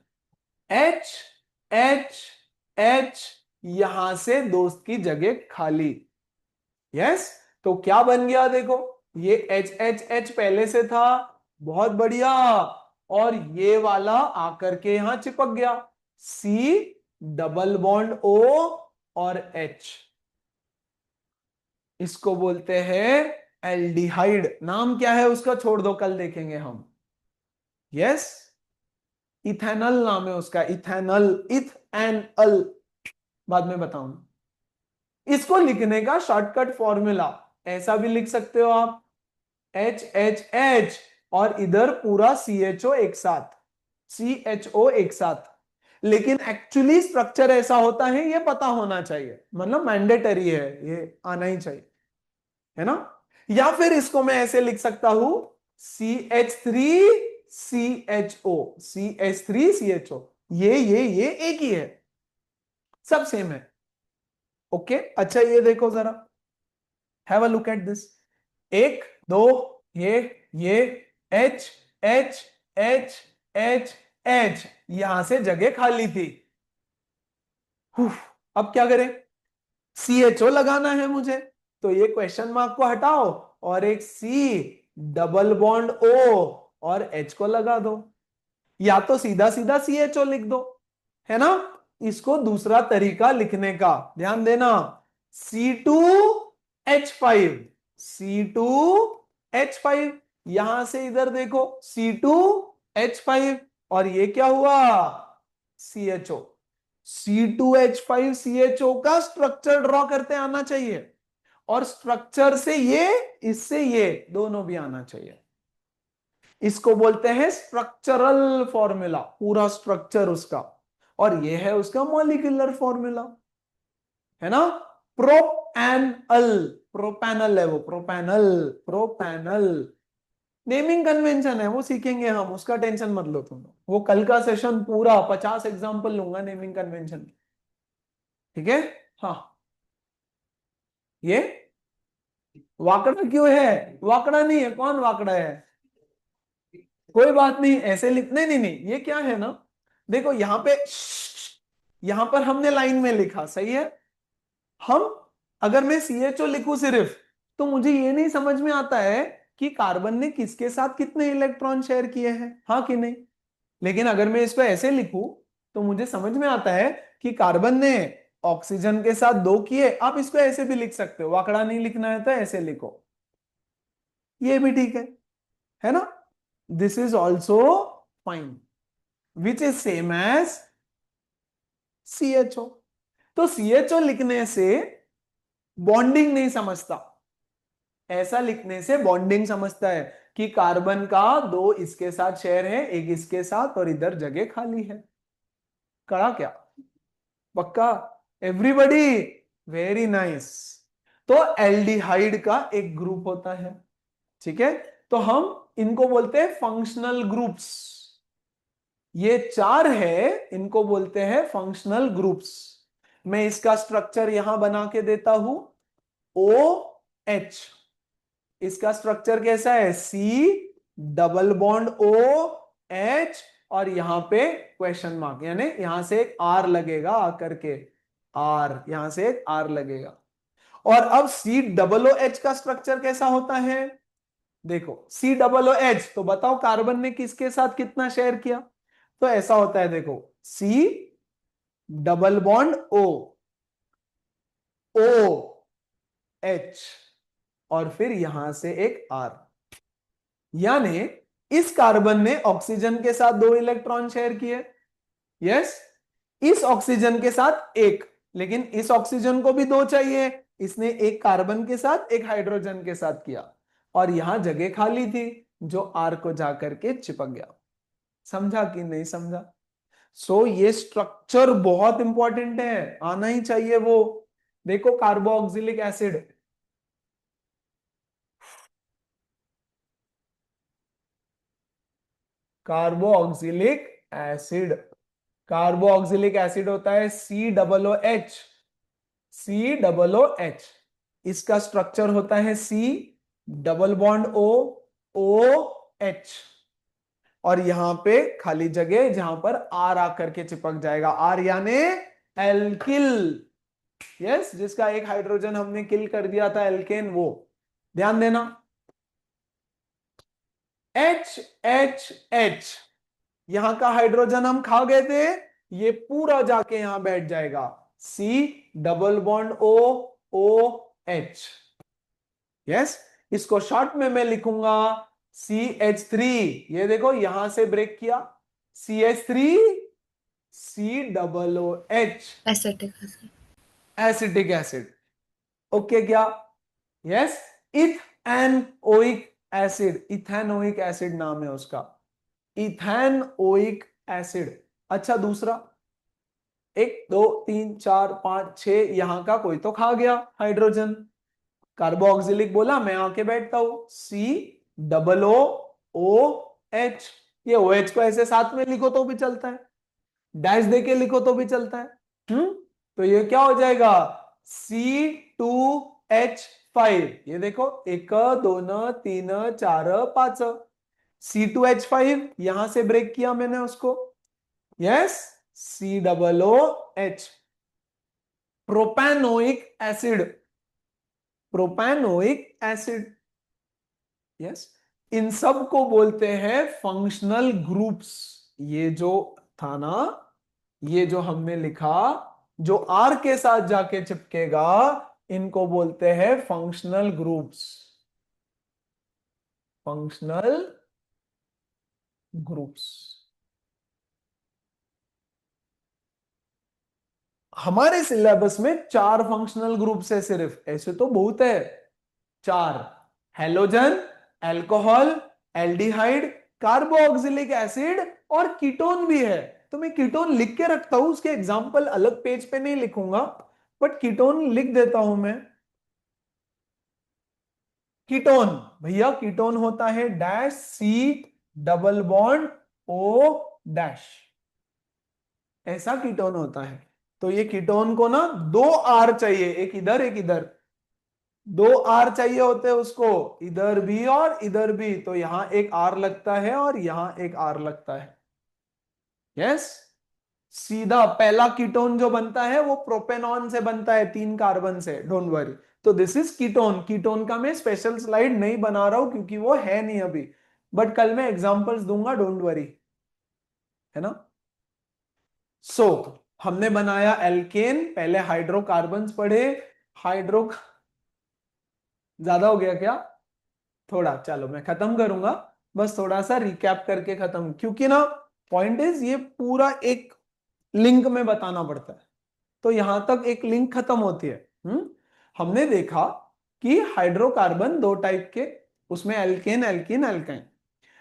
H H H, यहां से दोस्त की जगह खाली, यस, तो क्या बन गया देखो, ये एच एच एच पहले से था, बहुत बढ़िया, और ये वाला आकर के यहां चिपक गया, सी डबल बॉन्ड ओ और एच, इसको बोलते हैं एल्डिहाइड। नाम क्या है उसका छोड़ दो, कल देखेंगे हम, यस, इथेनॉल नाम है उसका, इथेनॉल, इथेनॉल, बाद में बताऊंगा। इसको लिखने का शॉर्टकट फॉर्मूला ऐसा भी लिख सकते हो आप, एच एच एच, और इधर पूरा CHO एक साथ, CHO एक साथ, लेकिन एक्चुअली स्ट्रक्चर ऐसा होता है, ये पता होना चाहिए, मतलब मैंडेटरी है, ये आना ही चाहिए, है ना। या फिर इसको मैं ऐसे लिख सकता हूं, CH3CHO, CH3CHO, ये एक ही है, सब सेम है, ओके। अच्छा ये देखो जरा, have a look at this, एक दो, ये H H H H H, यहां से जगह खाली थी, अब क्या करें, CHO लगाना है मुझे, तो ये क्वेश्चन मार्क को हटाओ और एक C डबल बॉन्ड O और H को लगा दो, या तो सीधा सीधा CHO लिख दो, है ना। इसको दूसरा तरीका लिखने का, ध्यान देना, C2H5, C2H5, यहां से इधर देखो C2H5, और ये क्या हुआ, CHO, C2H5CHO का स्ट्रक्चर ड्रॉ करते आना चाहिए, और स्ट्रक्चर से ये, इससे ये दोनों भी आना चाहिए, इसको बोलते हैं स्ट्रक्चरल फॉर्मूला, पूरा स्ट्रक्चर उसका, और ये है उसका मॉलिक्यूलर फॉर्मूला, है ना। प्रोपैनल, प्रोपैनल है वो, प्रोपैनल, प्रोपैनल, नेमिंग कन्वेंशन है, वो सीखेंगे हम, उसका टेंशन मत लो तुम, वो कल का सेशन पूरा 50 एग्जांपल लूंगा नेमिंग कन्वेंशन, ठीक है। हाँ, ये वाकड़ा क्यों है, वाकड़ा नहीं है, कौन वाकड़ा है, कोई बात नहीं, ऐसे लिख, नहीं नहीं नहीं, ये क्या है ना, देखो यहां पे, यहां पर हमने लाइन में लिखा, सही है, हम, अगर मैं CHO लिखूं सिर्फ, तो मुझे ये नहीं समझ में आता है कि कार्बन ने किसके साथ कितने इलेक्ट्रॉन शेयर किए हैं, हाँ कि नहीं। लेकिन अगर मैं इसको ऐसे लिखूं तो मुझे समझ में आता है कि कार्बन ने ऑक्सीजन के साथ 2 किए। आप इसको ऐसे भी लिख सकते हो, वाकड़ा नहीं लिखना है तो ऐसे लिखो, ये भी ठीक है ना। This is also fine, which is same as CHO। तो CHO लिखने से बॉन्डिंग नहीं समझता, ऐसा लिखने से बॉन्डिंग समझता है कि कार्बन का 2 इसके साथ शेयर है, 1 इसके साथ, और इधर जगह खाली है। करा क्या, पक्का, एवरीबॉडी, वेरी नाइस। तो एल्डिहाइड का एक ग्रुप होता है, ठीक है। तो हम इनको बोलते हैं फंक्शनल ग्रुप्स। ये 4 है, इनको बोलते हैं फंक्शनल ग्रुप्स। मैं इसका स्ट्रक्चर यहां बना के देता हूं, OH। इसका स्ट्रक्चर कैसा है, C डबल बॉन्ड OH, और यहां पे क्वेश्चन मार्क, यानी यहां से एक R लगेगा आकर के, R, यहां से एक R लगेगा। और अब COOH का स्ट्रक्चर कैसा होता है, देखो COOH, तो बताओ कार्बन ने किसके साथ कितना शेयर किया। तो ऐसा होता है, देखो C डबल बॉन्ड OH, और फिर यहां से एक R। यानी इस कार्बन ने ऑक्सीजन के साथ 2 इलेक्ट्रॉन शेयर किए, यस, इस ऑक्सीजन के साथ 1, लेकिन इस ऑक्सीजन को भी 2 चाहिए, इसने एक कार्बन के साथ एक हाइड्रोजन के साथ किया, और यहां जगह खाली थी जो R को जाकर के चिपक गया। समझा कि नहीं समझा। सो ये स्ट्रक्चर बहुत इंपॉर्टेंट है, आना ही चाहिए वो। देखो carboxylic acid, carboxylic acid, carboxylic acid होता है COOH, COOH। इसका स्ट्रक्चर होता है C डबल बॉन्ड OH, और यहां पे खाली जगह जहां पर R आकर के चिपक जाएगा, R यानी एल्किल, यस, जिसका एक हाइड्रोजन हमने किल कर दिया था, एल्केन, वो ध्यान देना। HHH, यहां का हाइड्रोजन हम खा गए थे, ये पूरा जाके यहां बैठ जाएगा, C double bond OH, yes. इसको शॉर्ट में मैं लिखूंगा CH3, ये देखो यहां से ब्रेक किया, CH3 COOH, acetic acid. Acetic acid, okay क्या, yes. Ethanoic acid, ethanoic acid नाम है उसका, इथेनोइक एसिड। अच्छा दूसरा, 1 2 3 4 5 6, यहां का कोई तो खा गया हाइड्रोजन, कार्बोक्सिलिक बोला, मैं आके बैठता हूं, COOH। ये OH को ऐसे साथ में लिखो तो भी चलता है, डैश देके लिखो तो भी चलता है, तो ये क्या हो जाएगा, C2H5। ये देखो 1 2 3 4 5, C2H5, यहां से ब्रेक किया मैंने उसको, yes, COOH। Propanoic acid, propanoic acid, yes. इन सब को बोलते हैं फंक्शनल ग्रुप्स। ये जो था ना, ये जो हमने लिखा, जो R के साथ जाके चिपकेगा, इनको बोलते हैं फंक्शनल ग्रुप्स, फंक्शनल ग्रुप्स। हमारे सिलेबस में 4 फंक्शनल ग्रुप्स है सिर्फ, ऐसे तो बहुत है, 4, halogen, alcohol, aldehyde, carboxylic acid, और कीटोन भी है। तो मैं कीटोन लिख के रखता हूं, उसके एग्जाम्पल अलग पेज पे नहीं लिखूंगा, बट कीटोन लिख देता हूं मैं। कीटोन, भैया कीटोन होता है dash C double bond O dash, ऐसा कीटोन होता है। तो ये कीटोन को ना 2 R चाहिए, एक इधर एक इधर, 2 R चाहिए होते हैं उसको, इधर भी और इधर भी, तो यहां एक R लगता है और यहां एक R लगता है, यस। सीधा पहला कीटोन जो बनता है वो प्रोपेनॉन से बनता है, 3 कार्बन से, डोंट वरी। तो दिस इज कीटोन। कीटोन का मैं स्पेशल स्लाइड नहीं बना रहा हूं क्योंकि वो है नहीं अभी, बट कल मैं एग्जांपल्स दूंगा, डोंट वरी, है ना। सो हमने बनाया एल्केन, पहले हाइड्रोकार्बन्स पढ़े। हाइड्रो ज्यादा हो गया क्या? थोड़ा, चलो मैं खत्म करूंगा, बस थोड़ा सा रिकैप करके खत्म, क्योंकि ना पॉइंट इज ये पूरा एक लिंक में बताना पड़ता है, तो यहां तक एक लिंक खत्म होती है। हमने देखा कि हाइड्रोकार्बन दो टाइप के, उसमें alkane, alkene, alkyne.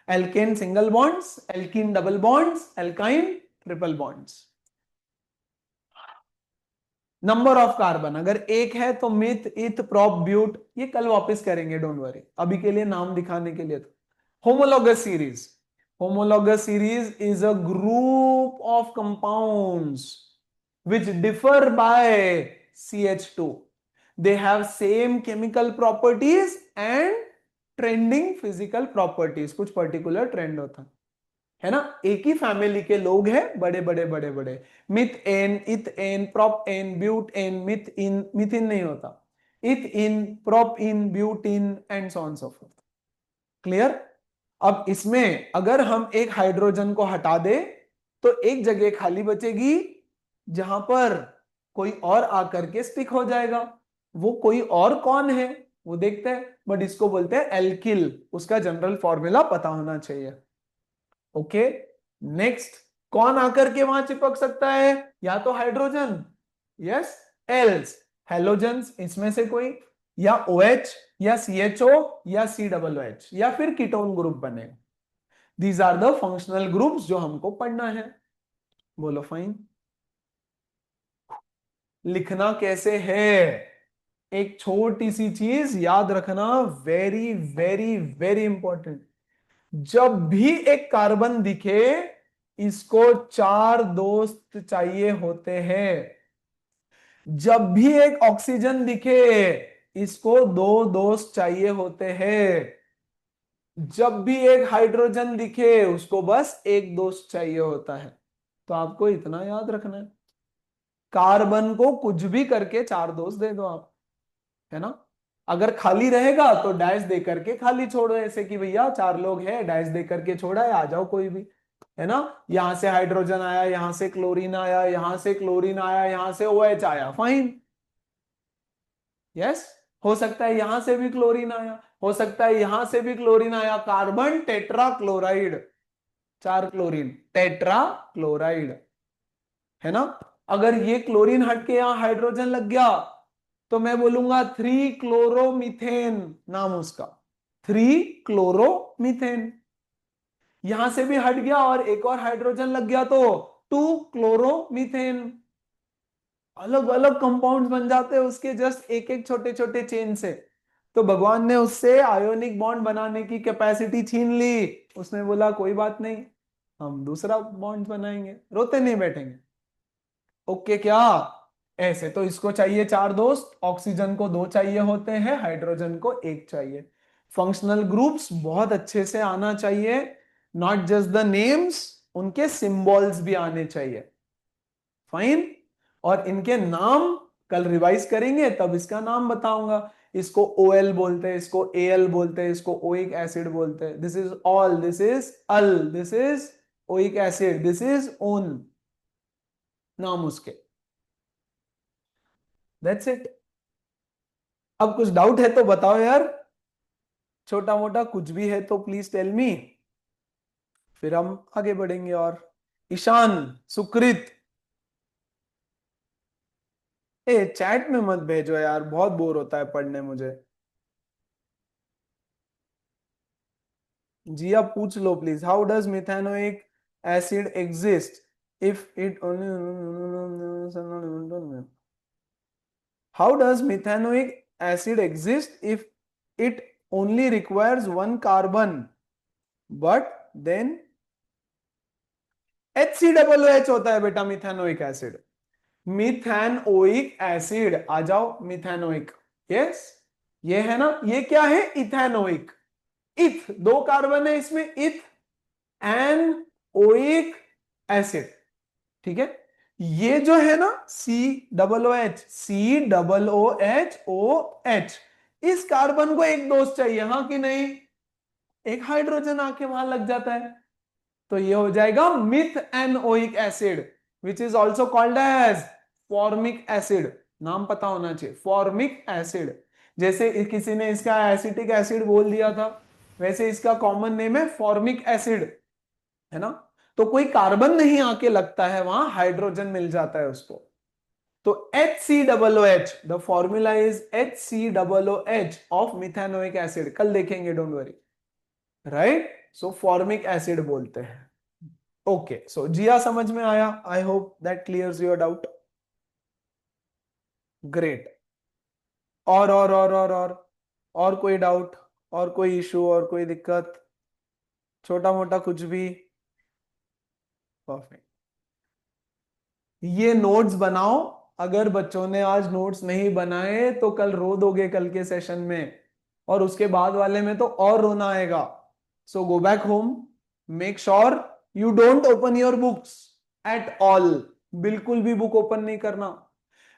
Alkane single bonds, alkene double bonds, alkyne triple bonds. Number of carbon अगर एक है तो मिथ, इथ, प्रोप, ब्यूट, ये कल वापस करेंगे, डोंट वरी, अभी के लिए नाम दिखाने के लिए। तो homologous series, homologous series is a group of compounds which differ by CH2. They have same chemical properties and trending physical properties, कुछ particular trend होता है ना। एक ही फैमिली के लोग हैं, बड़े बड़े बड़े बड़े, methane, ethane, propane, butane, methyne, methyne नहीं होता, ethyne, propyne, butyne, and so on so forth. Clear? अब इसमें अगर हम एक हाइड्रोजन को हटा दे तो एक जगह खाली बचेगी जहां पर कोई और आकर के स्टिक हो जाएगा। वो कोई और कौन है वो देखते हैं, बट इसको बोलते हैं एल्किल, उसका जनरल फॉर्मूला पता होना चाहिए। ओके, नेक्स्ट, कौन आकर के वहां चिपक सकता है? या तो हाइड्रोजन, यस, एल्स हेलोजन्स, इसमें से कोई, या OH, या CHO, या COOH, या फिर कीटोन ग्रुप बनेगा। These are the functional groups जो हमको पढ़ना है। बोलो फाइन। लिखना कैसे है? एक छोटी सी चीज याद रखना, वेरी वेरी वेरी इंपॉर्टेंट। जब भी एक कार्बन दिखे इसको 4 दोस्त चाहिए होते हैं। जब भी एक ऑक्सीजन दिखे इसको 2 दोस्त चाहिए होते हैं। जब भी एक हाइड्रोजन दिखे उसको बस एक दोस्त चाहिए होता है। तो आपको इतना याद रखना है, कार्बन को कुछ भी करके 4 दोस्त दे दो आप, है ना। अगर खाली रहेगा तो डैश दे करके खाली छोड़ो, ऐसे कि भैया 4 लोग हैं, डैश दे करके छोड़ा है, आ जाओ कोई भी, है ना। यहां से हाइड्रोजन आया, यहां से क्लोरीन आया, यहां से क्लोरीन आया, यहां से OH आया, फाइन, यस। हो सकता है यहां से भी क्लोरीन आया, हो सकता है यहां से भी क्लोरीन आया। Carbon tetra chloride, 4 chlorine, tetra chloride, है ना। अगर ये क्लोरीन हट के यहां हाइड्रोजन लग गया तो मैं बोलूंगा 3 क्लोरोमीथेन, नाम उसका 3 क्लोरोमीथेन। यहां से भी हट गया और एक और हाइड्रोजन लग गया तो 2 क्लोरोमीथेन। अलग अलग कंपाउंड्स बन जाते हैं उसके जस्ट एक एक छोटे छोटे चेन से। तो भगवान ने उससे आयोनिक बॉन्ड बनाने की कैपेसिटी छीन ली। उसने बोला कोई बात नहीं, हम दूसरा बॉन्ड बनाएंगे, रोते नहीं बैठेंगे। ओके क्या? ऐसे तो इसको चाहिए 4 दोस्त, ऑक्सीजन को 2 चाहिए होते हैं, हाइड्रोजन को 1 चाहिए। फंक्शनल ग्रुप्स बहुत अच्छे से आना चाहिए, नॉट जस्ट द नेम्स, उनके सिंबल्स भी आने चाहिए, फाइन। और इनके नाम कल रिवाइज करेंगे तब इसका नाम बताऊंगा। इसको OL बोलते हैं, इसको AL बोलते हैं, इसको ओइक एसिड बोलते हैं। This is all, this is all, this is oic acid, this is own, नाम उसके। That's it. अब कुछ डाउट है तो बताओ यार, छोटा मोटा कुछ भी है तो प्लीज टेल मी, फिर हम आगे बढ़ेंगे। और ईशान, सुकृत, चैट में मत भेजो यार, बहुत बोर होता है पढ़ने मुझे। जी आप पूछ लो please. How does methanoic acid exist if it how does methanoic acid exist if it only requires 1 carbon but then HCOOH होता है बेटा मिथेनोइक एसिड। मिथेनोइक एसिड, आ जाओ मिथेनोइक, यस, ये है ना। ये क्या है? इथेनोइक, इथ, 2 कार्बन है इसमें, इथ एन ओइक एसिड, ठीक है। ये जो है ना COOH इस कार्बन को एक दोस्त चाहिए, हाँ कि नहीं? एक हाइड्रोजन आके वहां लग जाता है, तो ये हो जाएगा methanoic acid, which is also called as formic acid. नाम पता होना चाहिए, फॉर्मिक एसिड। जैसे किसी ने इसका एसिटिक एसिड बोल दिया था, वैसे इसका कॉमन नेम है फॉर्मिक एसिड, है ना? तो कोई कार्बन नहीं आके लगता है वहां, हाइड्रोजन मिल जाता है उसको। तो HCOOH, the formula is HCOOH of methanoic acid. कल देखेंगे, don't worry, right? So formic acid बोलते हैं। ओके, सो जिया समझ में आया? I hope that clears your doubt. Great. और कोई डाउट, और कोई इशू, और कोई दिक्कत, छोटा मोटा कुछ भी? परफेक्ट। ये नोट्स बनाओ। अगर बच्चों ने आज नोट्स नहीं बनाए तो कल रो दोगे कल के सेशन में, और उसके बाद वाले में तो और रोना आएगा। So go back home, make sure you don't open your books at all. बिल्कुल भी बुक ओपन नहीं करना।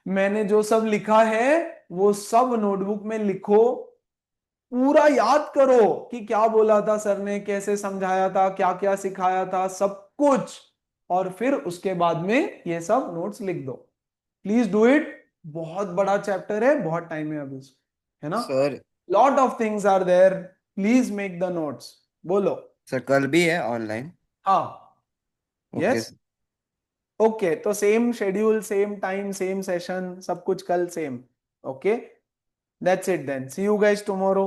मैंने जो सब लिखा है वो सब नोटबुक में लिखो, पूरा याद करो कि क्या बोला था सर ने, कैसे समझाया था, क्या क्या सिखाया था, सब कुछ, और फिर उसके बाद में ये सब नोट्स लिख दो। Please do it. बहुत बड़ा चैप्टर है, बहुत टाइम है अभी, है ना? Sir lot of things are there, please make the notes. बोलो। सर कल भी है ऑनलाइन? हाँ, ओके यस, ओके। तो same schedule, same time, same session, सब कुछ कल same. Okay, that's it then, see you guys tomorrow.